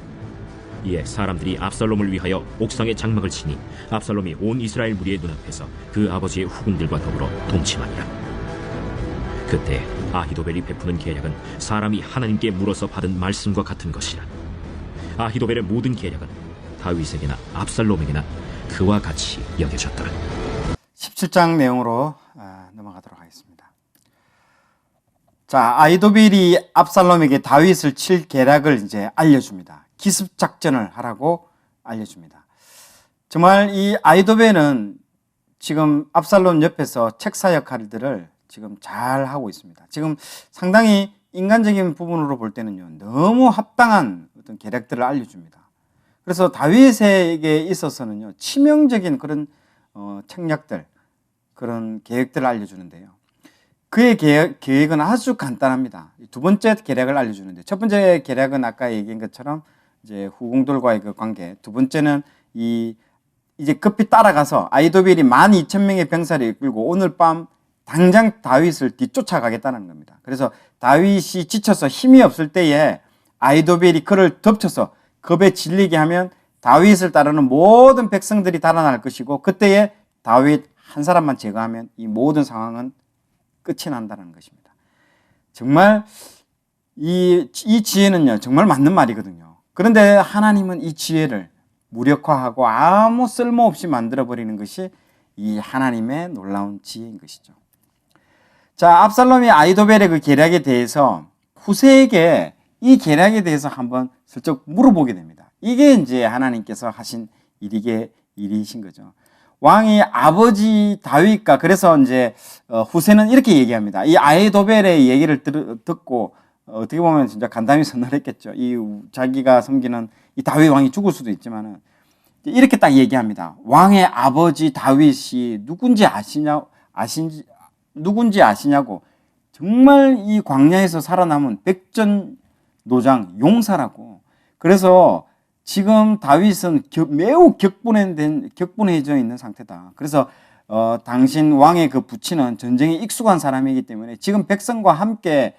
이에 사람들이 압살롬을 위하여 옥상에 장막을 치니 압살롬이 온 이스라엘 무리의 눈앞에서 그 아버지의 후궁들과 더불어 동침하니라. 그때 아히도벨이 베푸는 계략은 사람이 하나님께 물어서 받은 말씀과 같은 것이라. 아히도벨의 모든 계략은 다윗에게나 압살롬에게나 그와 같이 여겨졌더라. 17장 내용으로 넘어가도록 하겠습니다. 자, 아히도벨이 압살롬에게 다윗을 칠 계략을 이제 알려줍니다. 기습 작전을 하라고 알려줍니다. 정말 이 아히도벨은 지금 압살롬 옆에서 책사 역할들을 지금 잘 하고 있습니다. 지금 상당히 인간적인 부분으로 볼 때는요, 너무 합당한 어떤 계략들을 알려줍니다. 그래서 다윗에게 있어서는요, 치명적인 그런 책략들, 그런 계획들을 알려주는데요. 그의 계획은 아주 간단합니다. 두 번째 계략을 알려주는데, 첫 번째 계략은 아까 얘기한 것처럼 이제 후궁들과의 그 관계, 두 번째는 이제 급히 따라가서 아히도벨이 12,000명의 병사를 이끌고 오늘 밤 당장 다윗을 뒤쫓아가겠다는 겁니다. 그래서 다윗이 지쳐서 힘이 없을 때에 아히도벨이 그를 덮쳐서 겁에 질리게 하면 다윗을 따르는 모든 백성들이 달아날 것이고, 그때에 다윗 한 사람만 제거하면 이 모든 상황은 끝이 난다는 것입니다. 정말 이 지혜는요, 정말 맞는 말이거든요. 그런데 하나님은 이 지혜를 무력화하고 아무 쓸모없이 만들어버리는 것이 이 하나님의 놀라운 지혜인 것이죠. 자, 압살롬이 아히도벨의 그 계략에 대해서 후세에게 이 계략에 대해서 한번 슬쩍 물어보게 됩니다. 이게 이제 하나님께서 하신 일이신 거죠. 왕이 아버지 다윗과, 그래서 이제 후세는 이렇게 얘기합니다. 이 아히도벨의 얘기를 듣고 어떻게 보면 진짜 간담이 선언했겠죠. 이 자기가 섬기는 이 다윗 왕이 죽을 수도 있지만은 이렇게 딱 얘기합니다. 왕의 아버지 다윗이 누군지 아시냐고. 정말 이 광야에서 살아남은 백전노장 용사라고. 그래서 지금 다윗은 매우 격분해져 있는 상태다. 그래서 당신 왕의 그 부친은 전쟁에 익숙한 사람이기 때문에 지금 백성과 함께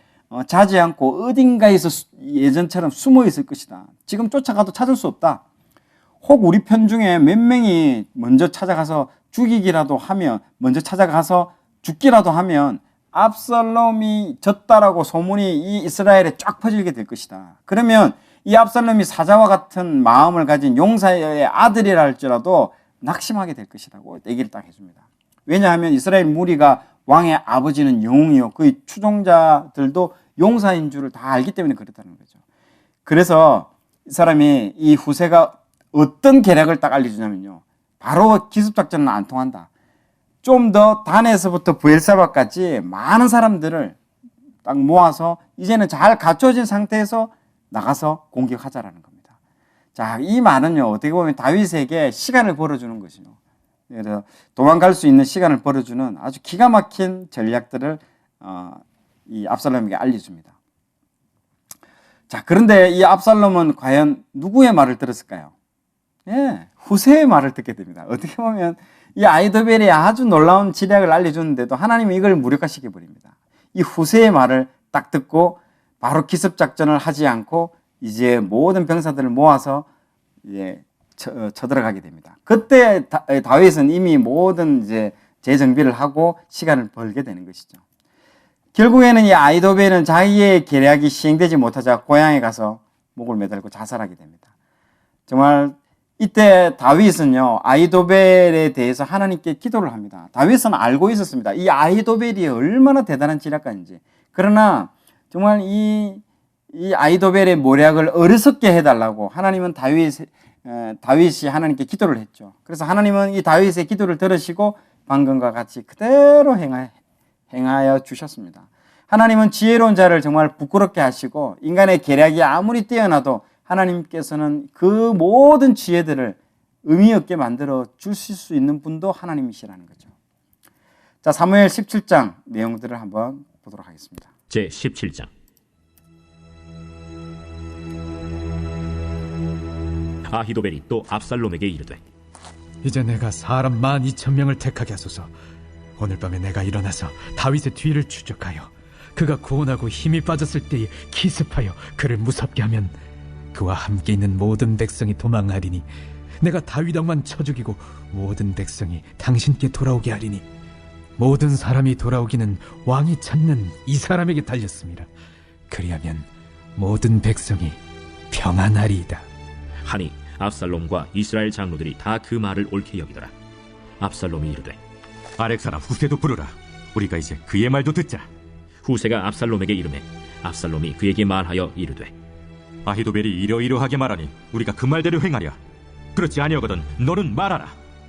자지 않고 어딘가에서 예전처럼 숨어 있을 것이다. 지금 쫓아가도 찾을 수 없다. 혹 우리 편 중에 몇 명이 먼저 찾아가서 죽이기라도 하면, 먼저 찾아가서 죽기라도 하면 압살롬이 졌다라고 소문이 이 이스라엘에 쫙 퍼지게 될 것이다. 그러면 이 압살롬이 사자와 같은 마음을 가진 용사의 아들이라 할지라도 낙심하게 될 것이라고 얘기를 딱 해줍니다. 왜냐하면 이스라엘 무리가 왕의 아버지는 영웅이요, 그의 추종자들도 용사인 줄을 다 알기 때문에 그렇다는 거죠. 그래서 이 사람이 이 후세가 어떤 계략을 딱 알려주냐면요. 바로 기습작전은 안 통한다. 좀 더 단에서부터 부엘사바까지 많은 사람들을 딱 모아서 이제는 잘 갖춰진 상태에서 나가서 공격하자라는 겁니다. 자, 이 말은요, 어떻게 보면 다윗에게 시간을 벌어주는 것이요. 그래서 도망갈 수 있는 시간을 벌어주는 아주 기가 막힌 전략들을 이 압살롬에게 알려줍니다. 자, 그런데 이 압살롬은 과연 누구의 말을 들었을까요? 예, 후세의 말을 듣게 됩니다. 어떻게 보면 이 아히도벨이 아주 놀라운 지략을 알려주는데도 하나님이 이걸 무력화시켜 버립니다. 이 후세의 말을 딱 듣고 바로 기습작전을 하지 않고 이제 모든 병사들을 모아서 이제 쳐들어가게 됩니다. 그때 다윗은 이미 모든 이제 재정비를 하고 시간을 벌게 되는 것이죠. 결국에는 이 아히도벨은 자기의 계략이 시행되지 못하자 고향에 가서 목을 매달고 자살하게 됩니다. 정말 이때 다윗은요, 아히도벨에 대해서 하나님께 기도를 합니다. 다윗은 알고 있었습니다. 이 아히도벨이 얼마나 대단한 지략가인지. 그러나 정말 이 아히도벨의 모략을 어리석게 해달라고 하나님은 다윗이 하나님께 기도를 했죠. 그래서 하나님은 이 다윗의 기도를 들으시고 방금과 같이 그대로 행하여 주셨습니다. 하나님은 지혜로운 자를 정말 부끄럽게 하시고 인간의 계략이 아무리 뛰어나도 하나님께서는 그 모든 지혜들을 의미 없게 만들어 주실 수 있는 분도 하나님이시라는 거죠. 자, 사무엘 17장 내용들을 한번 보도록 하겠습니다. 제 17장. 아히도벨이 또 압살롬에게 이르되 이제 내가 사람 12,000명을 택하게 하소서. 오늘 밤에 내가 일어나서 다윗의 뒤를 추적하여 그가 고온하고 힘이 빠졌을 때에 기습하여 그를 무섭게 하면 그와 함께 있는 모든 백성이 도망하리니 내가 다윗 왕만 쳐 죽이고 모든 백성이 당신께 돌아오게 하리니 모든 사람이 돌아오기는 왕이 찾는 이 사람에게 달렸습니다. 그리하면 모든 백성이 평안하리이다 하니 압살롬과 이스라엘 장로들이 다 그 말을 옳게 여기더라. 압살롬이 이르되 아렉 사람 후세도 부르라. 우리가 이제 그의 말도 듣자. 후세가 압살롬에게 이르매 압살롬이 그에게 말하여 이르되 아히도벨이 이러이러하게 말하니 우리가 그 말대로 행하랴. 그렇지 아니하거든 너는 말하라.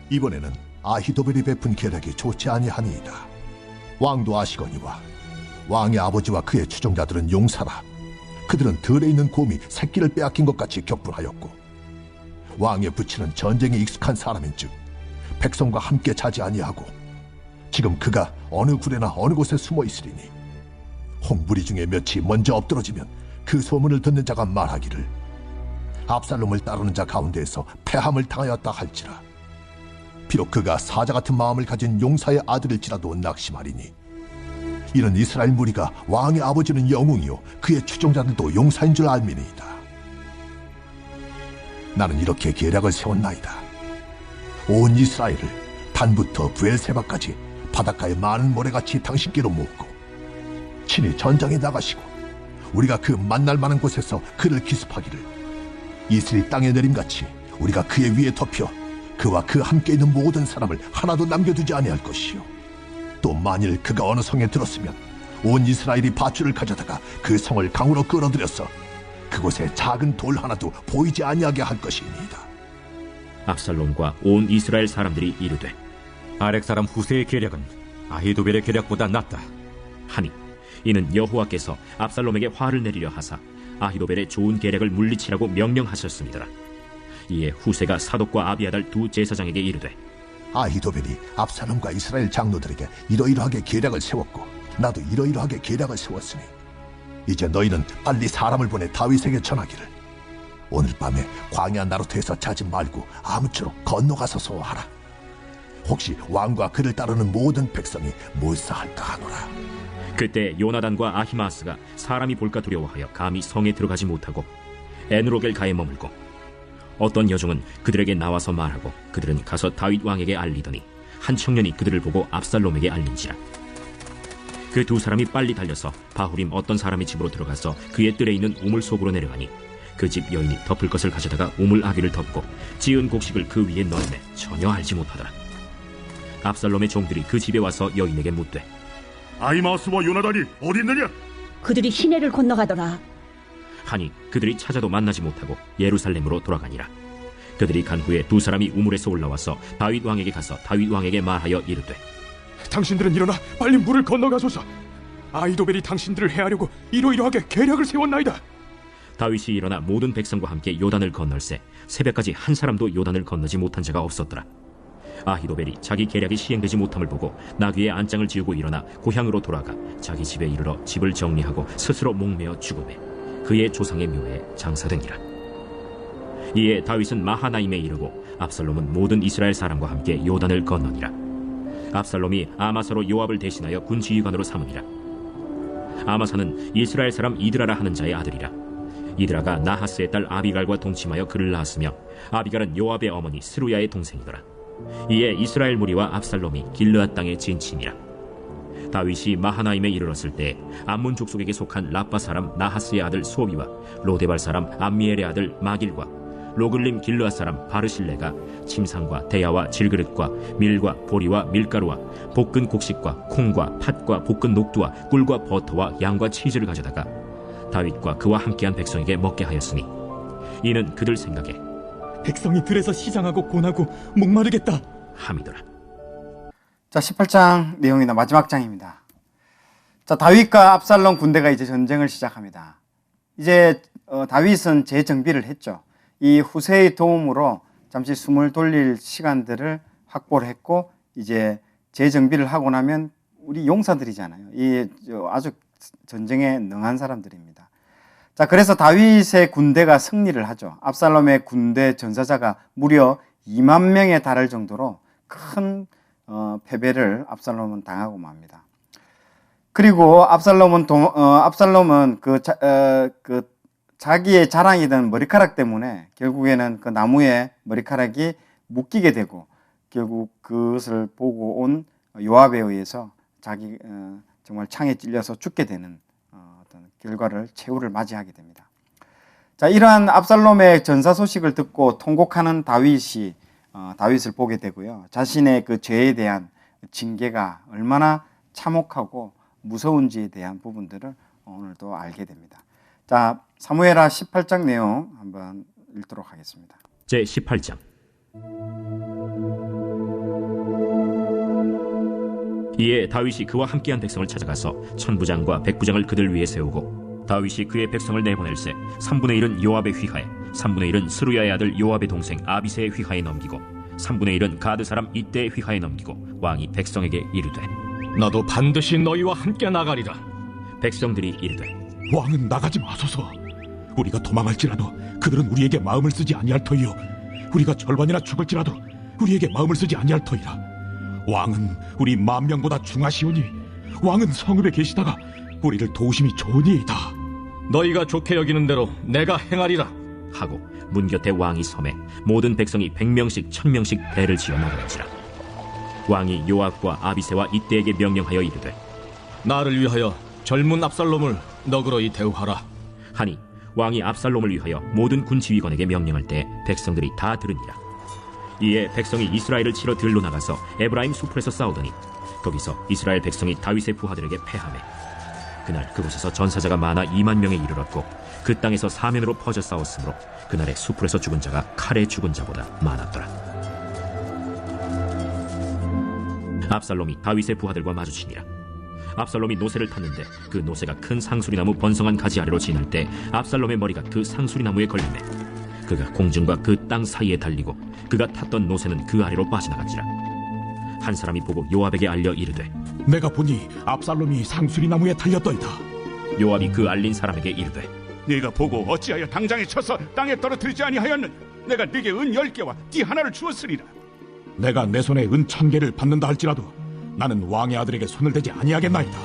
이번에는 아히도벨이 베푼 계략이 좋지 아니하니이다. 왕도 아시거니와 왕의 아버지와 그의 추종자들은 용사라. 그들은 들에 있는 곰이 새끼를 빼앗긴 것 같이 격분하였고 왕의 부친은 전쟁에 익숙한 사람인즉 백성과 함께 자지 아니하고 지금 그가 어느 굴에나 어느 곳에 숨어 있으리니 홍무리 중에 몇이 먼저 엎드러지면 그 소문을 듣는 자가 말하기를 압살롬을 따르는 자 가운데에서 패함을 당하였다 할지라. 비록 그가 사자 같은 마음을 가진 용사의 아들일지라도 낙심하리니 이는 이스라엘 무리가 왕의 아버지는 영웅이요 그의 추종자들도 용사인 줄 알미니이다. 나는 이렇게 계략을 세웠나이다. 온 이스라엘을 단부터 부엘세바까지 바닷가의 많은 모래같이 당신께로 모으고 친히 전장에 나가시고 우리가 그 만날 만한 곳에서 그를 기습하기를 이슬이 땅에 내림같이 우리가 그의 위에 덮여 그와 그 함께 있는 모든 사람을 하나도 남겨두지 아니할 것이요 또 만일 그가 어느 성에 들었으면 온 이스라엘이 밧줄을 가져다가 그 성을 강으로 끌어들여서 그곳에 작은 돌 하나도 보이지 아니하게 할 것이니이다. 압살롬과 온 이스라엘 사람들이 이르되 아렉 사람 후세의 계략은 아히도벨의 계략보다 낫다 하니 이는 여호와께서 압살롬에게 화를 내리려 하사 아히도벨의 좋은 계략을 물리치라고 명령하셨습니다. 이에 후세가 사독과 아비아달 두 제사장에게 이르되 아히도벨이 압살롬과 이스라엘 장로들에게 이러이러하게 계략을 세웠고 나도 이러이러하게 계략을 세웠으니 이제 너희는 빨리 사람을 보내 다윗에게 전하기를 오늘 밤에 광야 나루트에서 자지 말고 아무쪼록 건너가서 소화하라. 혹시 왕과 그를 따르는 모든 백성이 몰사할까 하노라. 그때 요나단과 아히마스가 사람이 볼까 두려워하여 감히 성에 들어가지 못하고 에누로겔가에 머물고 어떤 여종은 그들에게 나와서 말하고 그들은 가서 다윗 왕에게 알리더니 한 청년이 그들을 보고 압살롬에게 알린지라. 그 두 사람이 빨리 달려서 바후림 어떤 사람의 집으로 들어가서 그의 뜰에 있는 우물 속으로 내려가니 그 집 여인이 덮을 것을 가져다가 우물 아귀를 덮고 지은 곡식을 그 위에 넣음에 전혀 알지 못하더라. 압살롬의 종들이 그 집에 와서 여인에게 묻되 아히마스와 요나단이 어디 있느냐? 그들이 시내를 건너가더라. 하니 그들이 찾아도 만나지 못하고 예루살렘으로 돌아가니라. 그들이 간 후에 두 사람이 우물에서 올라와서 다윗 왕에게 가서 다윗 왕에게 말하여 이르되, 당신들은 일어나 빨리 물을 건너가소서. 아히도벨이 당신들을 해하려고 이러이러하게 계략을 세웠나이다. 다윗이 일어나 모든 백성과 함께 요단을 건널새 새벽까지 한 사람도 요단을 건너지 못한 자가 없었더라. 아히도벨이 자기 계략이 시행되지 못함을 보고 나귀에 안장을 지우고 일어나 고향으로 돌아가 자기 집에 이르러 집을 정리하고 스스로 목매어 죽음에 그의 조상의 묘에 장사되니라. 이에 다윗은 마하나임에 이르고 압살롬은 모든 이스라엘 사람과 함께 요단을 건너니라. 압살롬이 아마사로 요압을 대신하여 군 지휘관으로 삼으니라. 아마사는 이스라엘 사람 이드라라 하는 자의 아들이라. 이드라가 나하스의 딸 아비갈과 동침하여 그를 낳았으며 아비갈은 요압의 어머니 스루야의 동생이더라. 이에 이스라엘 무리와 압살롬이 길르앗 땅에 진치니라. 다윗이 마하나임에 이르렀을 때 암몬 족속에게 속한 라빠 사람 나하스의 아들 소비와 로데발 사람 암미엘의 아들 마길과 로글림 길르앗 사람 바르실레가 침상과 대야와 질그릇과 밀과 보리와 밀가루와 볶은 곡식과 콩과 팥과 볶은 녹두와 꿀과 버터와 양과 치즈를 가져다가 다윗과 그와 함께한 백성에게 먹게 하였으니 이는 그들 생각에 백성이 들에서 시장하고 곤하고 목마르겠다 함이더라. 자, 18장 내용이나 마지막 장입니다. 자, 다윗과 압살롬 군대가 이제 전쟁을 시작합니다. 이제 다윗은 재정비를 했죠. 이 후세의 도움으로 잠시 숨을 돌릴 시간들을 확보를 했고, 이제 재정비를 하고 나면 우리 용사들이잖아요. 이 아주 전쟁에 능한 사람들입니다. 자, 그래서 다윗의 군대가 승리를 하죠. 압살롬의 군대 전사자가 무려 2만 명에 달할 정도로 큰 패배를 압살롬은 당하고 맙니다. 그리고 압살롬은 자기의 자랑이던 머리카락 때문에 결국에는 그 나무에 머리카락이 묶이게 되고, 결국 그것을 보고 온 요압에 의해서 자기 정말 창에 찔려서 죽게 되는 어떤 결과를 최후를 맞이하게 됩니다. 자, 이러한 압살롬의 전사 소식을 듣고 통곡하는 다윗이 다윗을 보게 되고요. 자신의 그 죄에 대한 징계가 얼마나 참혹하고 무서운지에 대한 부분들을 오늘도 알게 됩니다. 자, 사무엘하 18장 내용 한번 읽도록 하겠습니다. 제 18장. 이에 다윗이 그와 함께한 백성을 찾아가서 천부장과 백부장을 그들 위에 세우고, 다윗이 그의 백성을 내보낼세 3분의 1은 요압의 휘하에, 3분의 1은 스루야의 아들 요압의 동생 아비새의 휘하에 넘기고, 3분의 1은 가드 사람 이때의 휘하에 넘기고, 왕이 백성에게 이르되, 나도 반드시 너희와 함께 나가리라. 백성들이 이르되, 왕은 나가지 마소서. 우리가 도망할지라도 그들은 우리에게 마음을 쓰지 아니할 터이요, 우리가 절반이나 죽을지라도 우리에게 마음을 쓰지 아니할 터이라. 왕은 우리 10,000명보다 중하시오니 왕은 성읍에 계시다가 우리를 도우심이 좋으니이다. 너희가 좋게 여기는 대로 내가 행하리라 하고 문 곁에 왕이 섬에 모든 백성이 100명씩 1000명씩 배를 지어 나가는지라. 왕이 요압과 아비새와 이때에게 명령하여 이르되, 나를 위하여 젊은 압살롬을 너그러이 대우하라 하니, 왕이 압살롬을 위하여 모든 군 지휘관에게 명령할 때 백성들이 다 들으니라. 이에 백성이 이스라엘을 치러 들로 나가서 에브라임 수풀에서 싸우더니 거기서 이스라엘 백성이 다윗의 부하들에게 패하매, 그날 그곳에서 전사자가 많아 2만 명에 이르렀고, 그 땅에서 사면으로 퍼져 싸웠으므로 그날의 수풀에서 죽은 자가 칼에 죽은 자보다 많았더라. 압살롬이 다윗의 부하들과 마주치니라. 압살롬이 노새를 탔는데 그 노새가 큰 상수리나무 번성한 가지 아래로 지날 때 압살롬의 머리가 그 상수리나무에 걸리매 그가 공중과 그 땅 사이에 달리고 그가 탔던 노새는 그 아래로 빠져나갔지라. 한 사람이 보고 요압에게 알려 이르되, 내가 보니 압살롬이 상수리나무에 달렸더이다. 요압이 그 알린 사람에게 이르되, 네가 보고 어찌하여 당장에 쳐서 땅에 떨어뜨리지 아니하였느냐? 내가 네게 은 10개와 띠 하나를 주었으리라. 내가 내 손에 은 1000개를 받는다 할지라도 나는 왕의 아들에게 손을 대지 아니하겠나이다.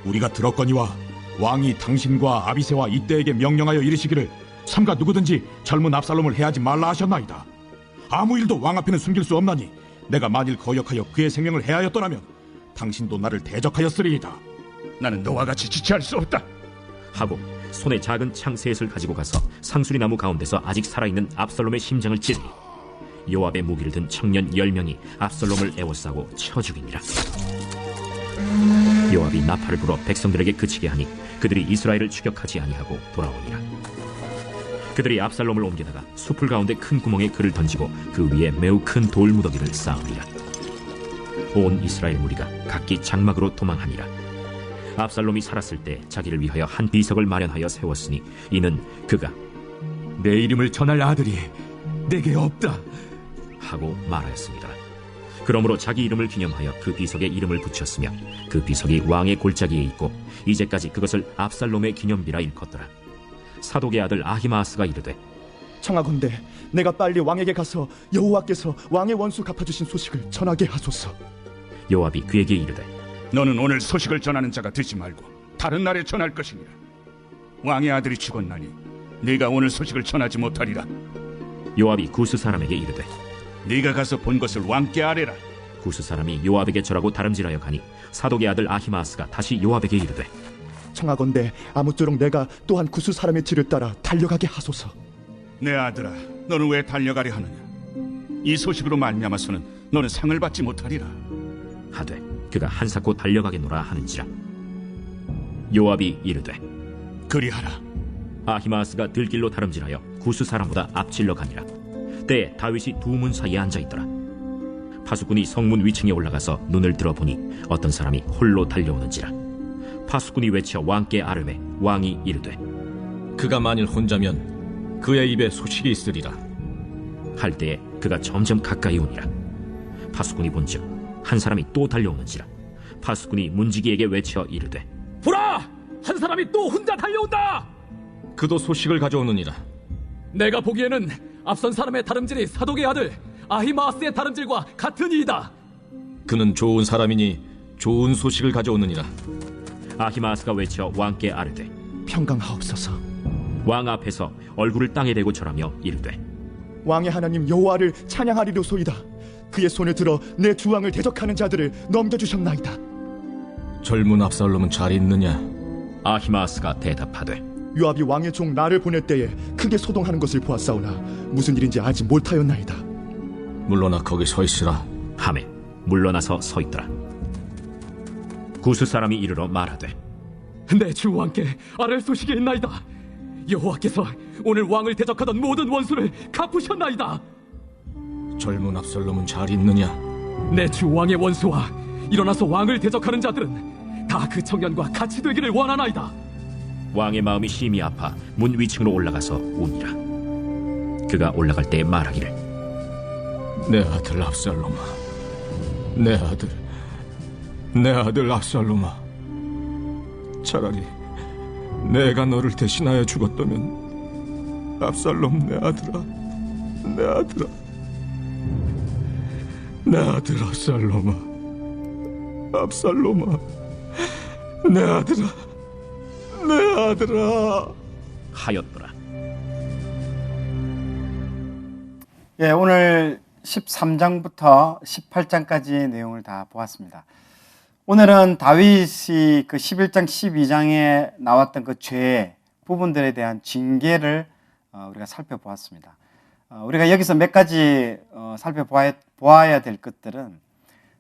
우리가 들었거니와 왕이 당신과 아비새와 이때에게 명령하여 이르시기를 삼가 누구든지 젊은 압살롬을 해하지 말라 하셨나이다. 아무 일도 왕 앞에는 숨길 수 없나니 내가 만일 거역하여 그의 생명을 해하였더라면 당신도 나를 대적하였으리이다. 나는 너와 같이 지체할 수 없다 하고 손에 작은 창 셋을 가지고 가서 상수리나무 가운데서 아직 살아있는 압살롬의 심장을 찌르니 요압의 무기를 든 청년 10명이 압살롬을 에워싸고 쳐 죽이니라. 요압이 나팔을 불어 백성들에게 그치게 하니 그들이 이스라엘을 추격하지 아니하고 돌아오니라. 그들이 압살롬을 옮기다가 숲을 가운데 큰 구멍에 그를 던지고 그 위에 매우 큰 돌무더기를 쌓으니라. 온 이스라엘 무리가 각기 장막으로 도망하니라. 압살롬이 살았을 때 자기를 위하여 한 비석을 마련하여 세웠으니 이는 그가 내 이름을 전할 아들이 내게 없다 하고 말하였습니다. 그러므로 자기 이름을 기념하여 그 비석에 이름을 붙였으며 그 비석이 왕의 골짜기에 있고 이제까지 그것을 압살롬의 기념비라 일컫더라. 사독의 아들 아히마아스가 이르되 청하건대 내가 빨리 왕에게 가서 여호와께서 왕의 원수 갚아주신 소식을 전하게 하소서. 요압이 그에게 이르되 너는 오늘 소식을 전하는 자가 되지 말고 다른 날에 전할 것이니라. 왕의 아들이 죽었나니 네가 오늘 소식을 전하지 못하리라. 요압이 구스 사람에게 이르되 네가 가서 본 것을 왕께 아뢰라. 구스 사람이 요압에게 절하고 다름질하여 가니 사독의 아들 아히마아스가 다시 요압에게 이르되 청하건대 아무쪼록 내가 또한 구스 사람의 뒤를 따라 달려가게 하소서. 내 아들아, 너는 왜 달려가려 하느냐? 이 소식으로 말미암아서는 너는 상을 받지 못하리라. 하되 그가 한사코 달려가겠노라 하는지라. 요압이 이르되 그리하라. 아히마아스가 들길로 다름질하여 구스 사람보다 앞질러 가니라. 때에 다윗이 두 문 사이에 앉아있더라. 파수꾼이 성문 위층에 올라가서 눈을 들어보니 어떤 사람이 홀로 달려오는지라. 파수꾼이 외쳐 왕께 아뢰매 왕이 이르되 그가 만일 혼자면 그의 입에 소식이 있으리라. 할 때에 그가 점점 가까이 오니라. 파수꾼이 본즉 한 사람이 또 달려오는지라. 파수꾼이 문지기에게 외쳐 이르되 보라! 한 사람이 또 혼자 달려온다! 그도 소식을 가져오느니라. 내가 보기에는 앞선 사람의 다름질이 사독의 아들 아히마아스의 다름질과 같은 이이다. 그는 좋은 사람이니 좋은 소식을 가져오느니라. 아히마아스가 외쳐 왕께 아뢰되 평강하옵소서. 왕 앞에서 얼굴을 땅에 대고 절하며 이르되 왕의 하나님 여호와를 찬양하리로소이다. 그의 손을 들어 내 주왕을 대적하는 자들을 넘겨주셨나이다. 젊은 압살롬은 잘 있느냐? 아히마아스가 대답하되 요압이 왕의 종 나를 보낼 때에 크게 소동하는 것을 보았사오나 무슨 일인지 알지 못하였나이다. 물러나 거기 서 있으라 하매 물러나서 서 있더라. 구스 사람이 이르러 말하되 내 주 왕께 아랠 소식이 있나이다. 여호와께서 오늘 왕을 대적하던 모든 원수를 갚으셨나이다. 젊은 압살롬은 잘 있느냐? 내 주 왕의 원수와 일어나서 왕을 대적하는 자들은 다 그 청년과 같이 되기를 원하나이다. 왕의 마음이 심히 아파 문 위층으로 올라가서 우니라. 그가 올라갈 때 말하기를 내 아들 압살롬아, 내 아들 압살롬아, 차라리 내가 너를 대신하여 죽었다면 압살롬 내 아들아, 내 아들 압살롬아, 내 아들아 하였더라. 예, 오늘 13장부터 18장까지의 내용을 다 보았습니다. 오늘은 다윗이 그 11장, 12장에 나왔던 그 죄 부분들에 대한 징계를 우리가 살펴보았습니다. 우리가 여기서 몇 가지 살펴보아야 될 것들은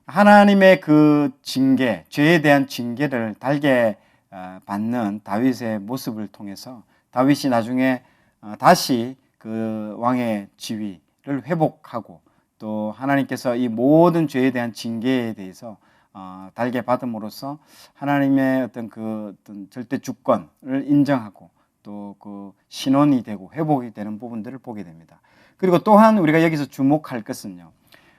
하나님의 그 징계, 죄에 대한 징계를 달게 받는 다윗의 모습을 통해서 다윗이 나중에 다시 그 왕의 지위를 회복하고 또 하나님께서 이 모든 죄에 대한 징계에 대해서 달게 받음으로써 하나님의 어떤 절대 주권을 인정하고 또 그 신원이 되고 회복이 되는 부분들을 보게 됩니다. 그리고 또한 우리가 여기서 주목할 것은요,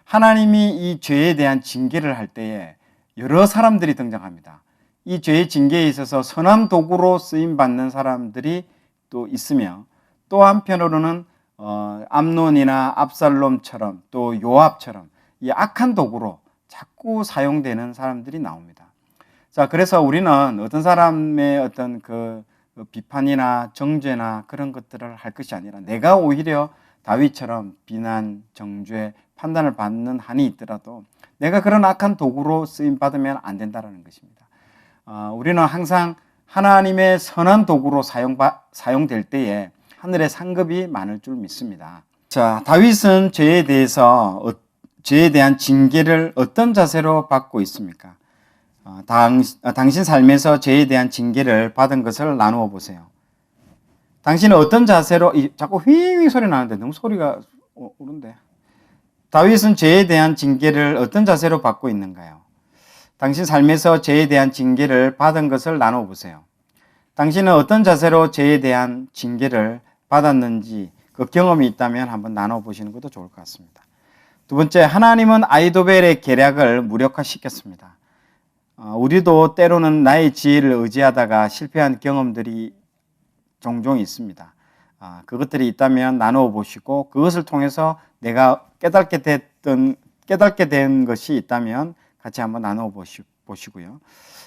하나님이 이 죄에 대한 징계를 할 때에 여러 사람들이 등장합니다. 이 죄의 징계에 있어서 선한 도구로 쓰임 받는 사람들이 또 있으며 또 한편으로는 암논이나 압살롬처럼 또 요압처럼 이 악한 도구로 자꾸 사용되는 사람들이 나옵니다. 자, 그래서 우리는 어떤 사람의 어떤 그 비판이나 정죄나 그런 것들을 할 것이 아니라 내가 오히려 다윗처럼 비난, 정죄, 판단을 받는 한이 있더라도 내가 그런 악한 도구로 쓰임 받으면 안 된다는 것입니다. 우리는 항상 하나님의 선한 도구로 사용될 때에 하늘의 상급이 많을 줄 믿습니다. 자, 다윗은 죄에 대한 징계를 어떤 자세로 받고 있습니까? 당신 삶에서 죄에 대한 징계를 받은 것을 나누어 보세요. 당신은 어떤 자세로 자꾸 휘잉 소리 나는데 너무 소리가 오른데. 다윗은 죄에 대한 징계를 어떤 자세로 받고 있는가요? 당신 삶에서 죄에 대한 징계를 받은 것을 나누어 보세요. 당신은 어떤 자세로 죄에 대한 징계를 받았는지 그 경험이 있다면 한번 나눠 보시는 것도 좋을 것 같습니다. 두 번째, 하나님은 아이도벨의 계략을 무력화시켰습니다. 우리도 때로는 나의 지혜를 의지하다가 실패한 경험들이 종종 있습니다. 그것들이 있다면 나누어 보시고 그것을 통해서 내가 깨닫게 된 것이 있다면 같이 한번 나누어 보시고요.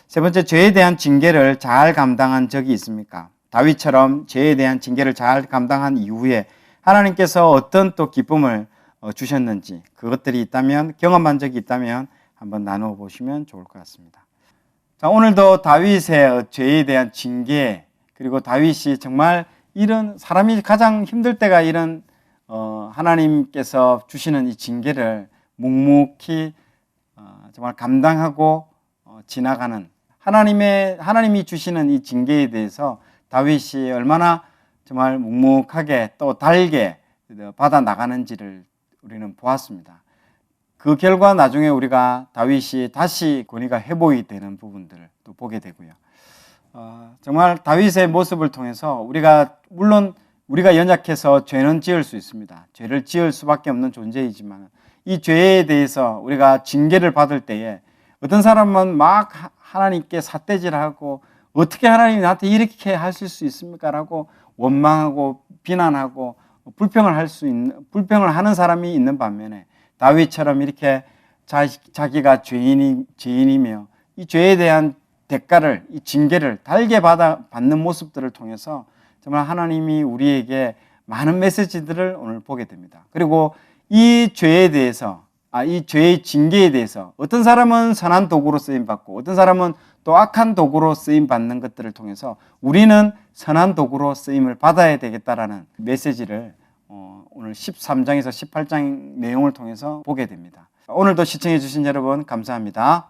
세 번째, 죄에 대한 징계를 잘 감당한 적이 있습니까? 다윗처럼 죄에 대한 징계를 잘 감당한 이후에 하나님께서 어떤 또 기쁨을 주셨는지 그것들이 있다면, 경험한 적이 있다면 한번 나누어 보시면 좋을 것 같습니다. 자, 오늘도 다윗의 죄에 대한 징계, 그리고 다윗이 정말 이런 사람이 가장 힘들 때가 이런 하나님께서 주시는 이 징계를 묵묵히 정말 감당하고 지나가는 하나님이 주시는 이 징계에 대해서 다윗이 얼마나 정말 묵묵하게 또 달게 받아 나가는지를 우리는 보았습니다. 그 결과 나중에 우리가 다윗이 다시 권위가 회복이 되는 부분들을 또 보게 되고요. 정말 다윗의 모습을 통해서 물론 우리가 연약해서 죄는 지을 수 있습니다. 죄를 지을 수밖에 없는 존재이지만 이 죄에 대해서 우리가 징계를 받을 때에 어떤 사람은 막 하나님께 삿대질하고 어떻게 하나님이 나한테 이렇게 하실 수 있습니까? 라고 원망하고 비난하고 불평을 하는 사람이 있는 반면에 다윗처럼 이렇게 자기가 죄인이며 이 죄에 대한 대가를, 이 징계를 달게 받는 모습들을 통해서 정말 하나님이 우리에게 많은 메시지들을 오늘 보게 됩니다. 그리고 이 죄에 대해서, 이 죄의 징계에 대해서 어떤 사람은 선한 도구로 쓰임받고 어떤 사람은 또 악한 도구로 쓰임받는 것들을 통해서 우리는 선한 도구로 쓰임을 받아야 되겠다라는 메시지를 오늘 13장에서 18장 내용을 통해서 보게 됩니다. 오늘도 시청해 주신 여러분 감사합니다.